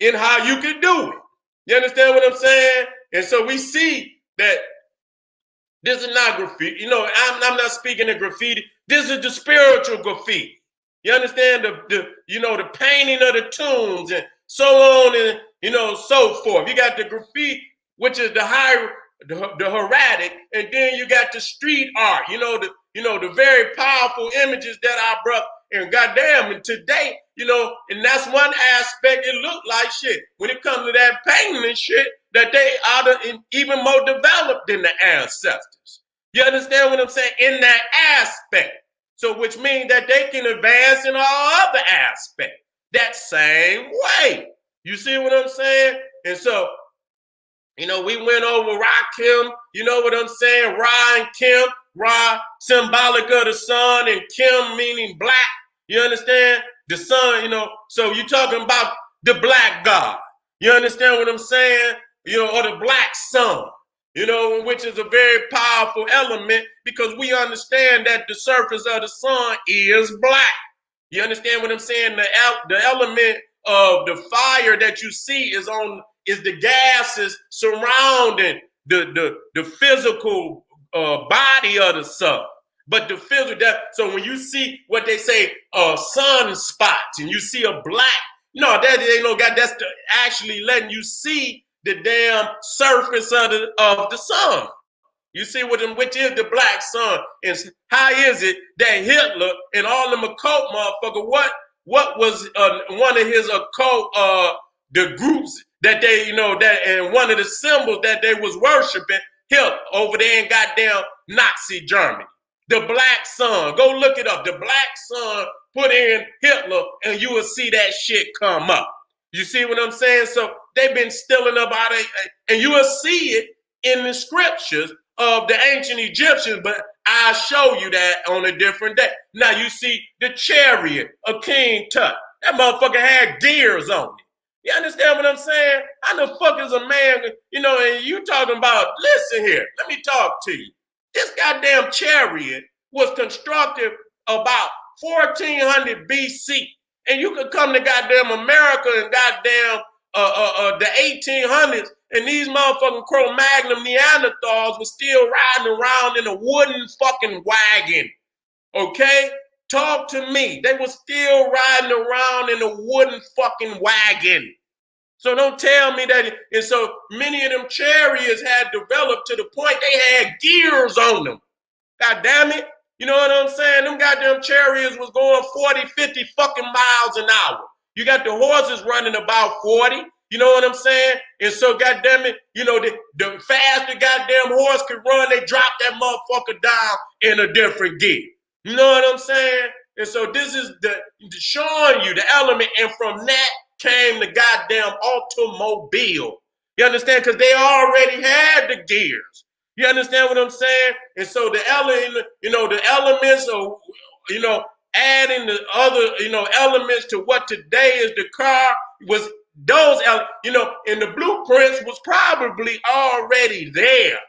Speaker 1: in how you can do it. You understand what I'm saying? And so we see that this is not graffiti. I'm not speaking of graffiti. This is the spiritual graffiti. You understand the painting of the tombs and so on and so forth. You got the graffiti, which is the hieratic, and then you got the street art. The very powerful images that I brought. And goddamn, and today, and that's one aspect. It looked like shit when it comes to that painting and shit that they are even more developed than the ancestors. You understand what I'm saying? In that aspect. So which means that they can advance in all other aspects that same way. You see what I'm saying? And so, we went over Rakim, you know what I'm saying? Ra and Kim, Ra symbolic of the sun and Kim meaning black. You understand? The sun, so you're talking about the black God. You understand what I'm saying? Or the black sun, which is a very powerful element because we understand that the surface of the sun is black. You understand what I'm saying? The element of the fire that you see is the gases surrounding the physical body of the sun. But the physical, so when you see what they say, sunspots, and you see a black, that ain't no God. That's actually letting you see the damn surface of the sun. You see which is the black sun. And how is it that Hitler and all them occult motherfucker, what was one of his occult the groups that they, and one of the symbols that they was worshiping, Hitler over there in goddamn Nazi Germany. The black sun. Go look it up. The black sun, put in Hitler, and you will see that shit come up. You see what I'm saying? So they've been stealing up out of it, and you will see it in the scriptures of the ancient Egyptians, but I'll show you that on a different day. Now you see the chariot of King Tut. That motherfucker had gears on it. You understand what I'm saying? How the fuck is a man, and you talking about, listen here, let me talk to you. This goddamn chariot was constructed about 1400 BC. And you could come to goddamn America and goddamn the 1800s, and these motherfucking Cro-Magnon Neanderthals were still riding around in a wooden fucking wagon. Okay? Talk to me. They were still riding around in a wooden fucking wagon. So don't tell me that. And so many of them chariots had developed to the point they had gears on them. God damn it. You know what I'm saying? Them goddamn chariots was going 40, 50 fucking miles an hour. You got the horses running about 40. You know what I'm saying? And so, goddamn it, you know, the faster goddamn horse can run, they drop that motherfucker down in a different gear. You know what I'm saying? And so this is the showing you the element, and from that came the goddamn automobile. You understand? Because they already had the gears. You understand what I'm saying? And so the elements of, you know, adding the other, you know, elements to what today is the car was those, you know, and the blueprints was probably already there.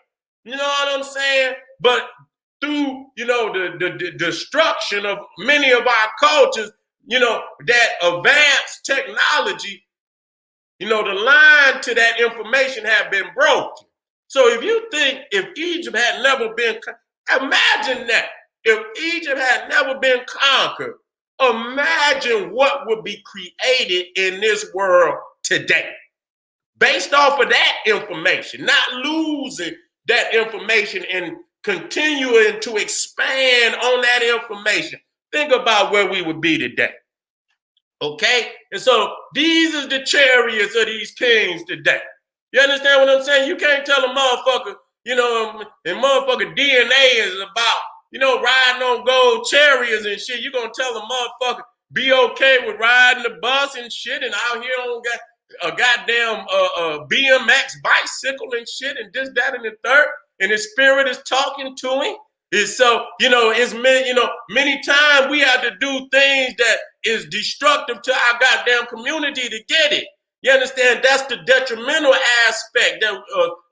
Speaker 1: You know what I'm saying? But through, you know, the destruction of many of our cultures, you know, that advanced technology, you know, the line to that information had been broken. So if you think if Egypt had never been, imagine that. If Egypt had never been conquered, imagine what would be created in this world today. Based off of that information, not losing that information and continuing to expand on that information. Think about where we would be today. Okay? And so these are the chariots of these kings today. You understand what I'm saying? You can't tell a motherfucker, you know, and motherfucker DNA is about, you know, riding on gold chariots and shit. You're going to tell a motherfucker be okay with riding the bus and shit and out here on a goddamn BMX bicycle and shit and this, that, and the third. And his spirit is talking to him. And so, you know, many times we have to do things that is destructive to our goddamn community to get it. You understand? That's the detrimental aspect that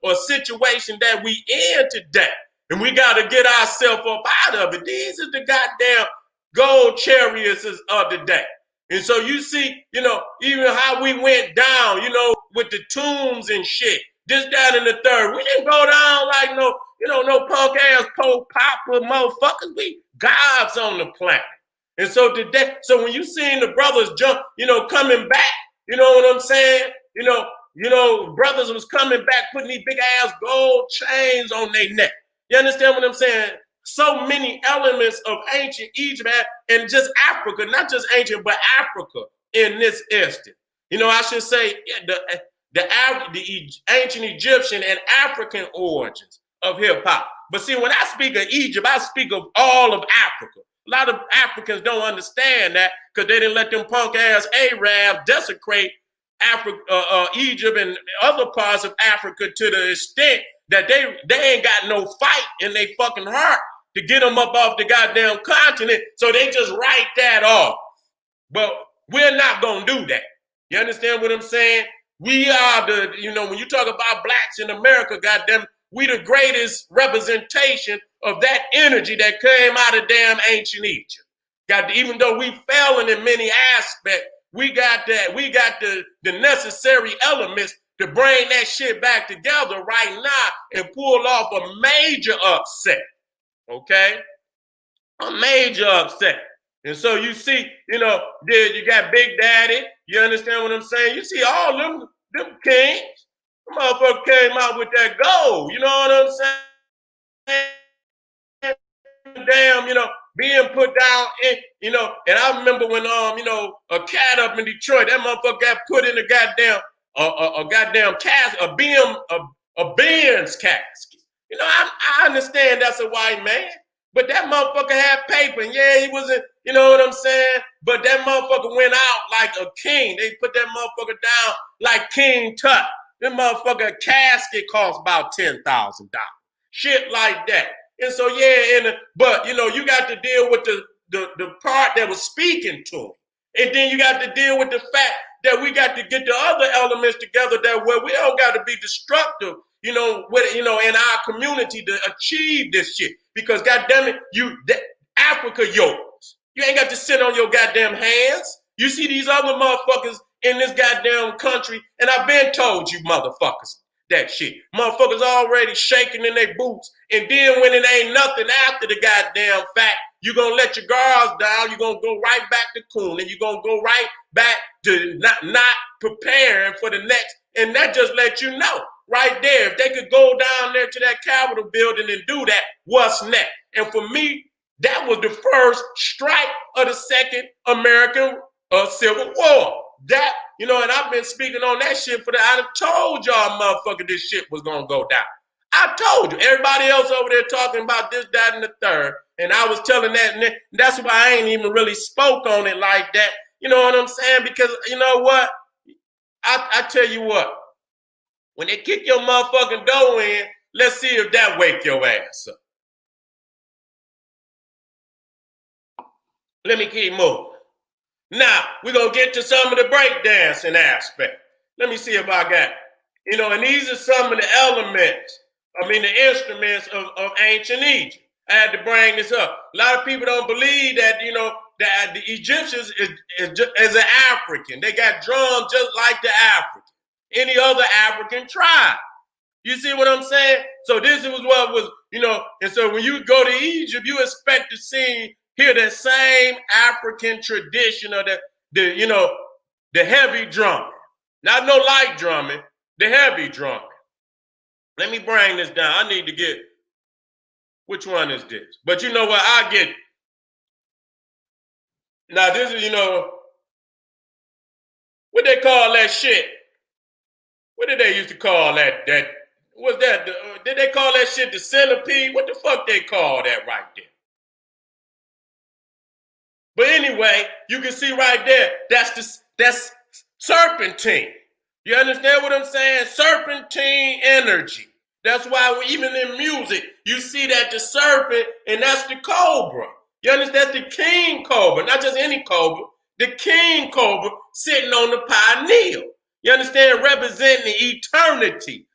Speaker 1: or situation that we in today. And we got to get ourselves up out of it. These are the goddamn gold chariots of the day. And so you see, you know, even how we went down, you know, with the tombs and shit, this, that, and the third. We didn't go down like no, you know, no punk ass pop-up motherfuckers. We gods on the planet. And so today, so when you seeing the brothers jump, you know, coming back, you know what I'm saying? You know, brothers was coming back, putting these big ass gold chains on their neck. You understand what I'm saying? So many elements of ancient Egypt and just Africa, not just ancient, but Africa in this instant. You know, I should say the ancient Egyptian and African origins of hip hop. But see, when I speak of Egypt, I speak of all of Africa. A lot of Africans don't understand that because they didn't let them punk ass Arabs desecrate Africa, Egypt and other parts of Africa to the extent that they ain't got no fight in their fucking heart to get them up off the goddamn continent. So they just write that off. But we're not going to do that. You understand what I'm saying? We are you know, when you talk about blacks in America, goddamn, we the greatest representation of that energy that came out of damn ancient Egypt. Even though we failing in many aspects, we got the necessary elements to bring that shit back together right now and pull off a major upset. Okay? A major upset. And so you see, you know, you got Big Daddy. You understand what I'm saying? You see all them kings. The motherfucker came out with that gold. You know what I'm saying? Damn, you know, being put down in, you know, and I remember when, you know, a cat up in Detroit, that motherfucker got put in a goddamn, a goddamn casket, a Benz casket. You know, I understand that's a white man, but that motherfucker had paper, and yeah, he wasn't, you know what I'm saying? But that motherfucker went out like a king. They put that motherfucker down like King Tut. That motherfucker casket cost about $10,000. Shit like that. And so, yeah, but, you know, you got to deal with the part that was speaking to him. And then you got to deal with the fact that we got to get the other elements together that where we don't got to be destructive, you know, with, you know, in our community to achieve this shit. Because, goddamn it, Africa yours. You ain't got to sit on your goddamn hands. You see these other motherfuckers in this goddamn country, and I've been told you motherfuckers that shit. Motherfuckers already shaking in their boots, and then when it ain't nothing after the goddamn fact, you're going to let your guards down, you're going to go right back to coon, and you're going to go right back to not preparing for the next, and that just lets you know, right there, if they could go down there to that Capitol building and do that, what's next? And for me, that was the first strike of the Second American Civil War. that, and I've been speaking on that shit I told y'all motherfucker this shit was gonna go down. I told you. Everybody else over there talking about this, that, and the third. And I was telling that, and that's why I ain't even really spoke on it like that. You know what I'm saying? Because you know what? I tell you what, when they kick your motherfucking door in, let's see if that wake your ass up. Let me keep moving. Now, we're going to get to some of the breakdancing aspect. Let me see if I got it. And these are some of the elements, the instruments of ancient Egypt. I had to bring this up. A lot of people don't believe that, that the Egyptians is an African. They got drums just like the African, any other African tribe. You see what I'm saying? So this was what was, and so when you go to Egypt, you expect to hear that same African tradition of the heavy drumming. Not no light drumming, the heavy drumming. Let me bring this down. I need to get, which one is this? But you know what? I get, now this is, what they call that shit? What did they used to call that? Did they call that shit the centipede? What the fuck they call that right there? But anyway, you can see right there, that's serpentine. You understand what I'm saying? Serpentine energy. That's why even in music, you see that the serpent, and that's the cobra. You understand? That's the king cobra, not just any cobra. The king cobra sitting on the pineal. You understand? Representing eternity.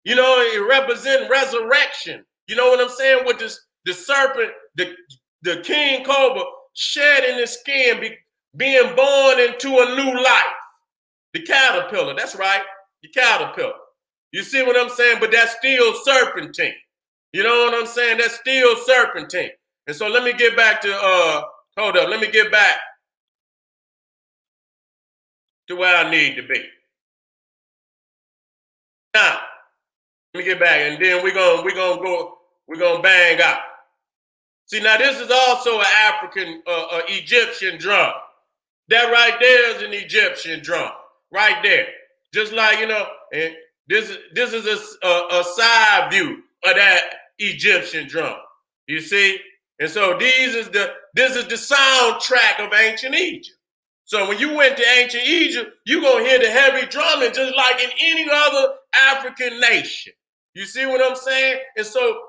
Speaker 1: It represents resurrection. You know what I'm saying? With the serpent, the king cobra shedding his skin, being born into a new life. The caterpillar, that's right, the caterpillar. You see what I'm saying? But that's still serpentine. You know what I'm saying? That's still serpentine. And so let me get back to, let me get back to where I need to be. Now, let me get back, and then we're gonna bang out. See, now this is also an African, Egyptian drum. That right there is an Egyptian drum, right there. Just like, and this is a side view of that Egyptian drum. You see? And so this is the soundtrack of ancient Egypt. So when you went to ancient Egypt, you're going to hear the heavy drumming just like in any other African nation. You see what I'm saying? And so,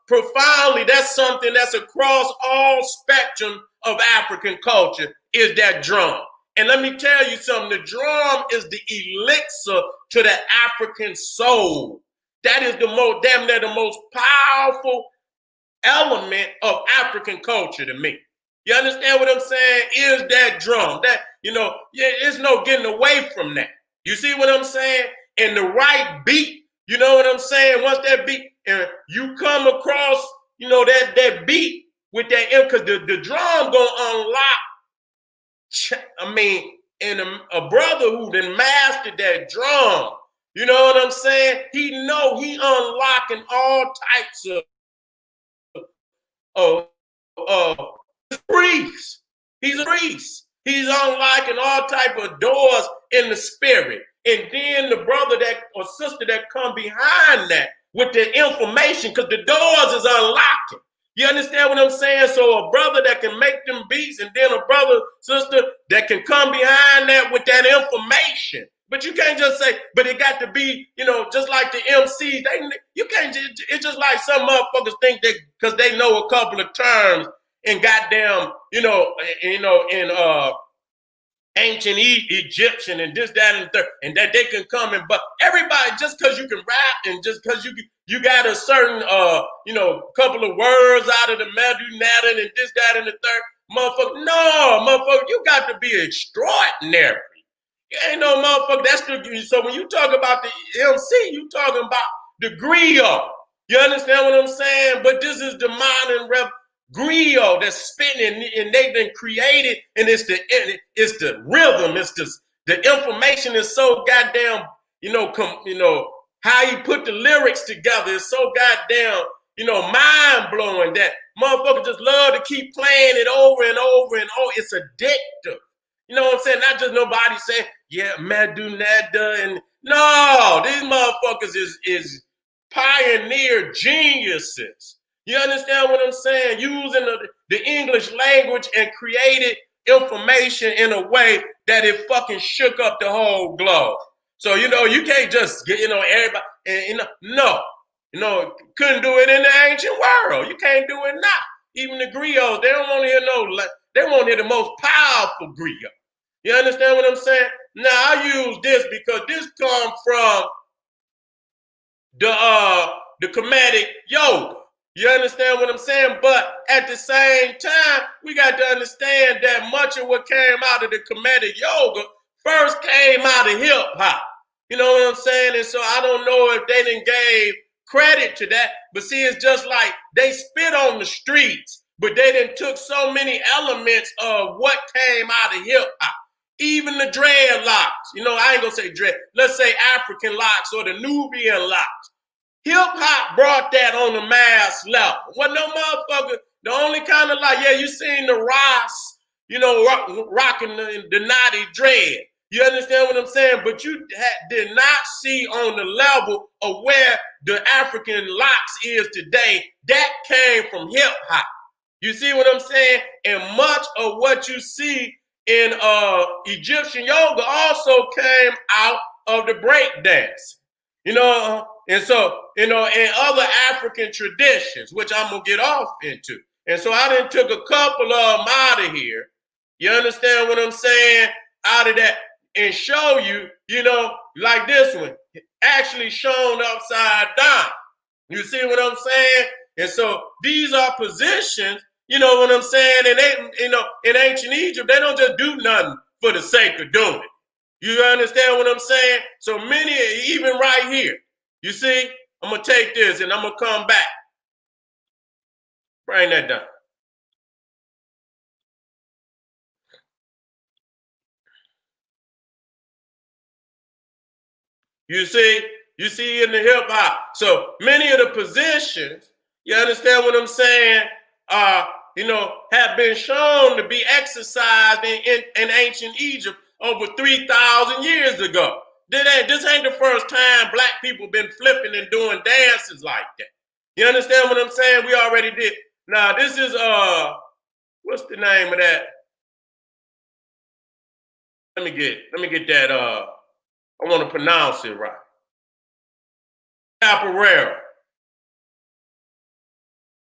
Speaker 1: profoundly, that's something that's across all spectrum of African culture is that drum. And let me tell you something, the drum is the elixir to the African soul. That is damn near the most powerful element of African culture to me. You understand what I'm saying? Is that drum. That, there's no getting away from that. You see what I'm saying? And the right beat, you know what I'm saying? Once that beat, and you come across, that beat with that, because the drum gonna unlock, and a brother who then mastered that drum, you know what I'm saying? He unlocking all types of priest. He's a priest. He's unlocking all type of doors in the spirit. And then the brother or sister that come behind that with the information, because the doors is unlocking. You understand what I'm saying? So a brother that can make them beats, and then a brother, sister that can come behind that with that information. But you can't just say, but it got to be, just like the MCs. You can't. It's just like some motherfuckers think that because they know a couple of terms and goddamn, in ancient Egyptian and this, that, and the third, and that they can come but everybody, just because you can rap and just because you got a certain couple of words out of the medu nata and this, that, and the third, motherfucker, you got to be extraordinary. You ain't no motherfucker. So when you talk about the MC, you talking about the griot. You understand what I'm saying? But this is the modern griot that's spinning, and they've been created, and it's the rhythm, it's the information is so goddamn, how he put the lyrics together is so goddamn, mind blowing that motherfuckers just love to keep playing it over and over and over. It's addictive. You know what I'm saying? Not just nobody saying, yeah, Madunada, and no, these motherfuckers is pioneer geniuses. You understand what I'm saying? Using the English language and created information in a way that it fucking shook up the whole globe. So, you know, you can't just get, you know, everybody, no, couldn't do it in the ancient world. You can't do it now. Even the griots, they don't want to hear they want to hear the most powerful griot. You understand what I'm saying? Now I use this because this comes from the Kemetic yoga. You understand what I'm saying? But at the same time, we got to understand that much of what came out of the Kemetic yoga first came out of hip hop. You know what I'm saying? And so I don't know if they didn't gave credit to that, but see, it's just like they spit on the streets, but they didn't took so many elements of what came out of hip hop. Even the dreadlocks, you know, I ain't gonna say dread, let's say African locks or the Nubian locks. Hip hop brought that on the mass level. What no motherfucker, the only kind of like, yeah, you seen the Ross, you know, rocking the naughty dread. You understand what I'm saying? But you did not see on the level of where the African locks is today. That came from hip hop. You see what I'm saying? And much of what you see in Egyptian yoga also came out of the break dance. You know, and so, you know, in other African traditions, which I'm going to get off into. And so I done took a couple of them out of here. You understand what I'm saying? Out of that and show you, you know, like this one, actually shown upside down. You see what I'm saying? And so these are positions, you know what I'm saying? And they, you know, in ancient Egypt, they don't just do nothing for the sake of doing it. You understand what I'm saying? So many, even right here, you see, I'm going to take this and I'm going to come back. Bring that down. You see in the hip hop. So many of the positions, you understand what I'm saying, you know, have been shown to be exercised in ancient Egypt over 3,000 years ago. This ain't the first time black people been flipping and doing dances like that. You understand what I'm saying? We already did. Now this is what's the name of that? Let me get that I want to pronounce it right. Capoeira.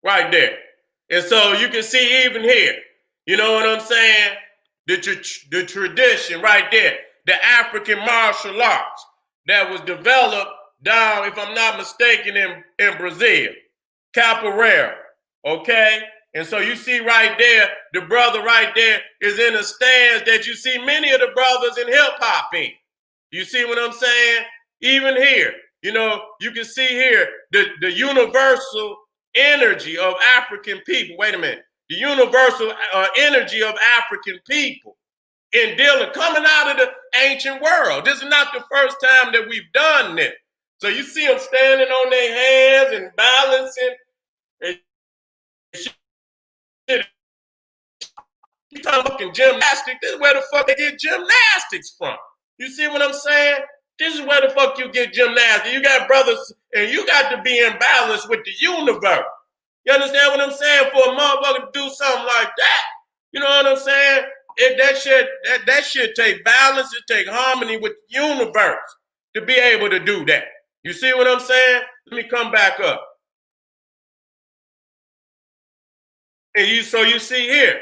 Speaker 1: Right there. And so you can see even here, you know what I'm saying? The tradition right there, the African martial arts that was developed down, if I'm not mistaken, in Brazil, Capoeira, okay? And so you see right there, the brother right there is in a stance that you see many of the brothers in hip hop in. You see what I'm saying? Even here, you know, you can see here the universal energy of African people. Wait a minute. The universal energy of African people in dealing, coming out of the ancient world. This is not the first time that we've done this. So you see them standing on their hands and balancing. And shit. You talking about gymnastics? This is where the fuck they get gymnastics from. You see what I'm saying? This is where the fuck you get gymnastics. You got brothers, and you got to be in balance with the universe. You understand what I'm saying? For a motherfucker to do something like that, you know what I'm saying? That shit take balance, it take harmony with the universe to be able to do that. You see what I'm saying? Let me come back up. And so you see here,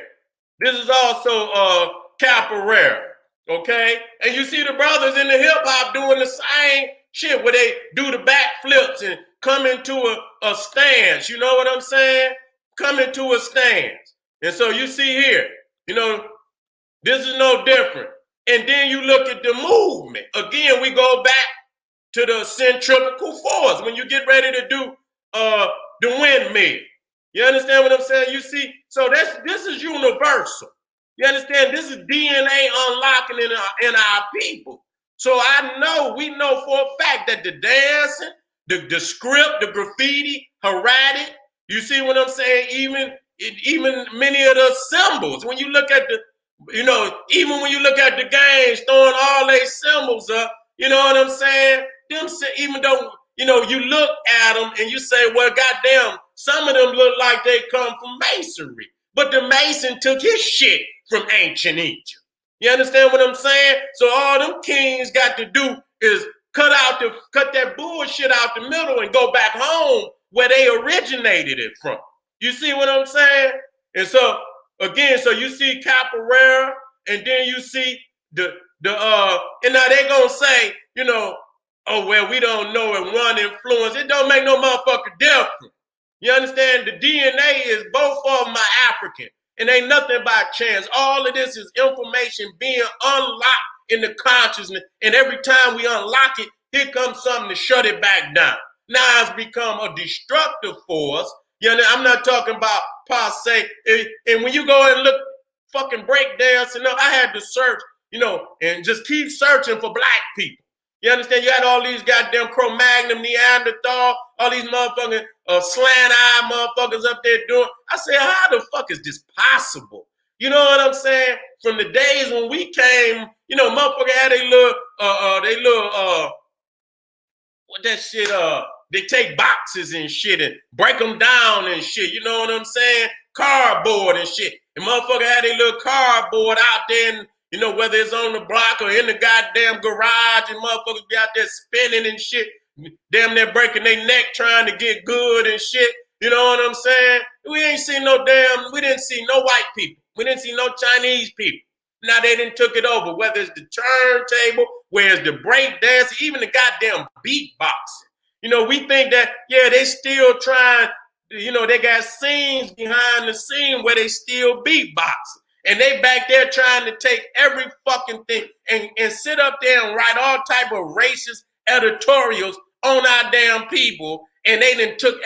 Speaker 1: this is also capoeira, okay? And you see the brothers in the hip hop doing the same shit where they do the back flips and come into a stance. You know what I'm saying? Come into a stance. And so you see here, you know, this is no different. And then you look at the movement. Again, we go back to the centrifugal force when you get ready to do the windmill. You understand what I'm saying? You see, so this is universal. You understand? This is DNA unlocking in our people. So we know for a fact that the dancing, the script, the graffiti, hieratic, you see what I'm saying? Even many of the symbols, when you look at Even when you look at the games, throwing all their symbols up, you know what I'm saying? Even though, you look at them and you say, well, goddamn, some of them look like they come from masonry. But the mason took his shit from ancient Egypt. You understand what I'm saying? So all them kings got to do is cut that bullshit out the middle and go back home where they originated it from. You see what I'm saying? And so again, so you see Capoeira, and then you see and now they gonna say, oh well, we don't know it one influence. It don't make no motherfucking difference. You understand? The DNA is both of them are African, and ain't nothing by chance. All of this is information being unlocked in the consciousness, and every time we unlock it, here comes something to shut it back down. Now it's become a destructive force. I'm not talking about passe. And when you go and look fucking breakdance and up, I had to search, and just keep searching for black people. You understand? You had all these goddamn Cro-Magnon, Neanderthal, all these motherfucking slant-eye motherfuckers up there doing. I said, how the fuck is this possible? You know what I'm saying? From the days when we came, motherfucker had what that shit, they take boxes and shit and break them down and shit. You know what I'm saying? Cardboard and shit. And motherfucker had a little cardboard out there, and whether it's on the block or in the goddamn garage, and motherfuckers be out there spinning and shit. Damn, they're breaking their neck trying to get good and shit. You know what I'm saying? We didn't see no white people. We didn't see no Chinese people. Now they didn't took it over, whether it's the turntable, where's the break dance, even the goddamn beatboxing. We think that, yeah, they still trying, they got scenes behind the scene where they still beatboxing. And they back there trying to take every fucking thing and sit up there and write all type of racist editorials on our damn people. And they then took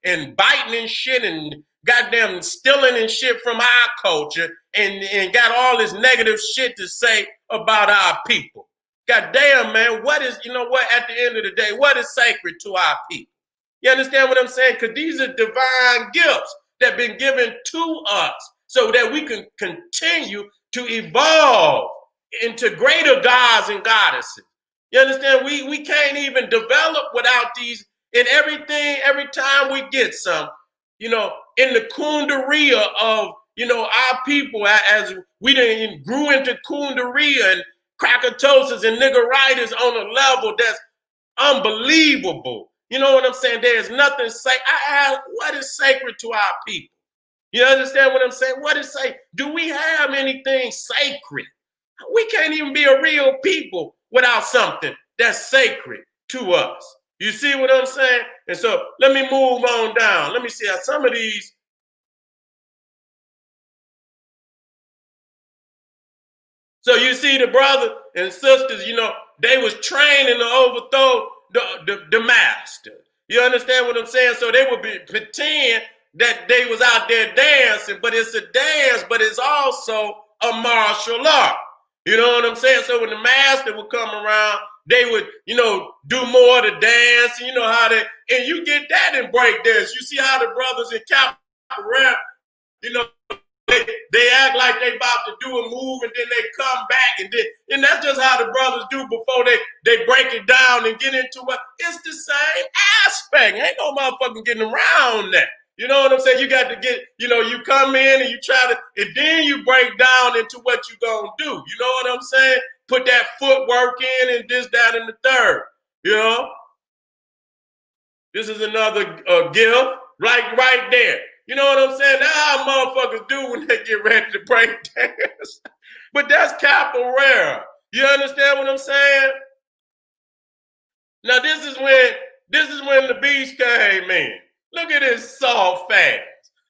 Speaker 1: and biting and shit and goddamn stealing and shit from our culture and got all this negative shit to say about our people. Goddamn, man, at the end of the day, what is sacred to our people? You understand what I'm saying? Because these are divine gifts that have been given to us so that we can continue to evolve into greater gods and goddesses. You understand? We can't even develop without these. And every time we get some, in the kunduriya of, our people, as we done grew into kunduriya and crackatosis and niggeritis on a level that's unbelievable. You know what I'm saying? There's nothing sacred. What is sacred to our people? You understand what I'm saying? What is sacred? Do we have anything sacred? We can't even be a real people without something that's sacred to us. You see what I'm saying? And so let me move on down. Let me see how some of these. So you see the brothers and sisters, they was training to overthrow the master. You understand what I'm saying? So they would pretend that they was out there dancing, but it's a dance, but it's also a martial art. You know what I'm saying? So when the master would come around, they would, do more of the dance. You know how and you get that in break dance. You see how the brothers in Capoeira, they act like they about to do a move and then they come back and that's just how the brothers do before they break it down and get into it. It's the same aspect. Ain't no motherfucking getting around that. You know what I'm saying? You got to get, you come in and you try to, and then you break down into what you gonna do. You know what I'm saying? Put that footwork in and this, that, and the third. This is another gift right there. You know what I'm saying? That's how motherfuckers do when they get ready to break dance. But that's Capoeira. You understand what I'm saying? Now this is when the beast came in. Look at his soft ass.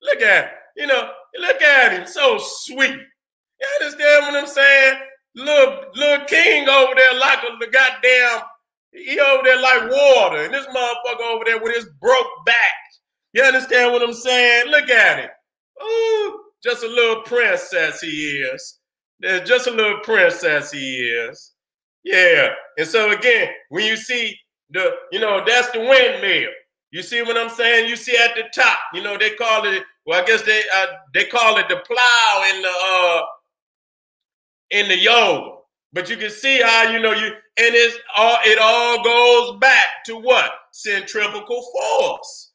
Speaker 1: Look at look at him, so sweet. You understand what I'm saying? Little king over there like a goddamn, he over there like water, and this motherfucker over there with his broke back. You understand what I'm saying? Look at him. Ooh, just a little princess he is. There's just a little princess he is. Yeah. And so again, when you see that's the windmill. You see what I'm saying? You see at the top, they call it, well, I guess they call it the plow in the yoga. But you can see how, it all goes back to what? Centrifugal force.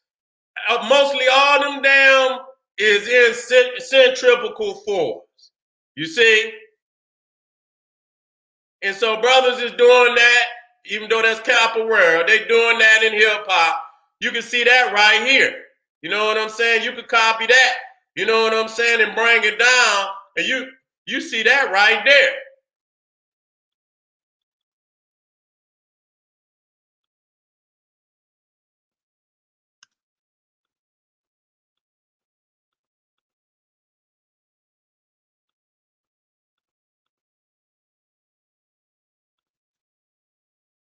Speaker 1: Mostly all them down is in centrifugal force. You see? And so brothers is doing that, even though that's capoeira, they doing that in hip hop. You can see that right here. You know what I'm saying? You could copy that. You know what I'm saying? And bring it down. And you see that right there.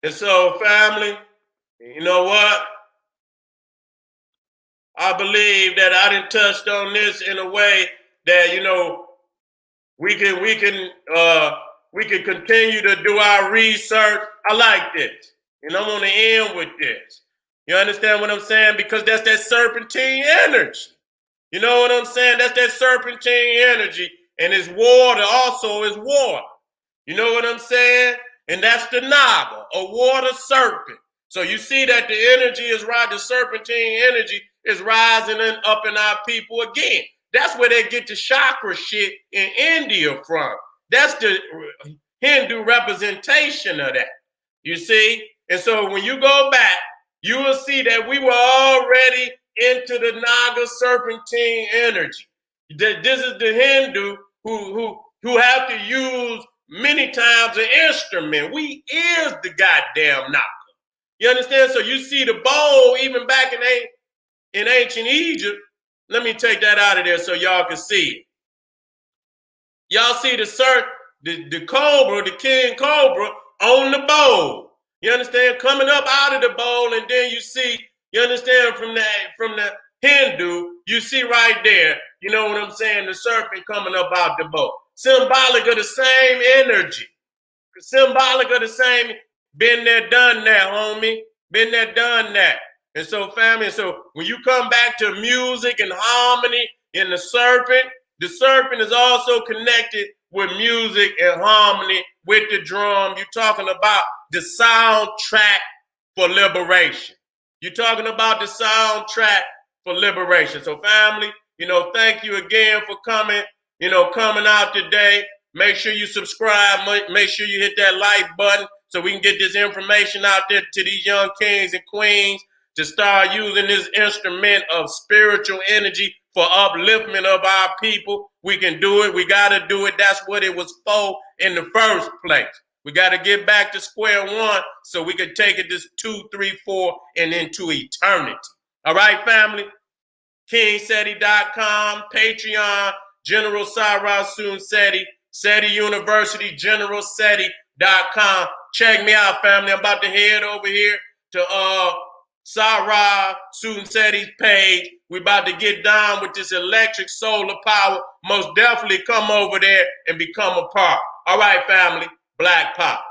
Speaker 1: And so, family, you know what? I believe that I done touched on this in a way that, we can continue to do our research. I like this. And I want to end with this. You understand what I'm saying? Because that's that serpentine energy. You know what I'm saying? That's that serpentine energy. And it's water also is water. You know what I'm saying? And that's the Naga, a water serpent. So you see that the energy is right, the serpentine energy is rising up in our people again. That's where they get the chakra shit in India from. That's the Hindu representation of that. You see? And so when you go back, you will see that we were already into the Naga serpentine energy. This is the Hindu who have to use many times an instrument. We is the goddamn Naga. You understand? So you see the bowl even back in ancient Egypt. Let me take that out of there so y'all can see it. Y'all see the cobra, the king cobra on the bowl. You understand? Coming up out of the bowl, and then you see, you understand, from the Hindu, you see right there, you know what I'm saying, the serpent coming up out the bowl. Symbolic of the same energy. Symbolic of the same, been there, done that, homie. Been there, done that. And so, family, so when you come back to music and harmony in the serpent is also connected with music and harmony with the drum. You're talking about the soundtrack for liberation. You're talking about the soundtrack for liberation. So, family, thank you again for coming out today. Make sure you subscribe. Make sure you hit that like button so we can get this information out there to these young kings and queens to start using this instrument of spiritual energy for upliftment of our people. We can do it. We got to do it. That's what it was for in the first place. We got to get back to square one so we can take it this 2, 3, 4 and into eternity. All right, family? KingSeti.com, Patreon, General Cyrus Soon Seti, Seti University, GeneralSeti.com. Check me out, family. I'm about to head over here to Sarah Soon Seti's page. We're about to get down with this electric solar power. Most definitely come over there and become a part. All right, family. Black Pop.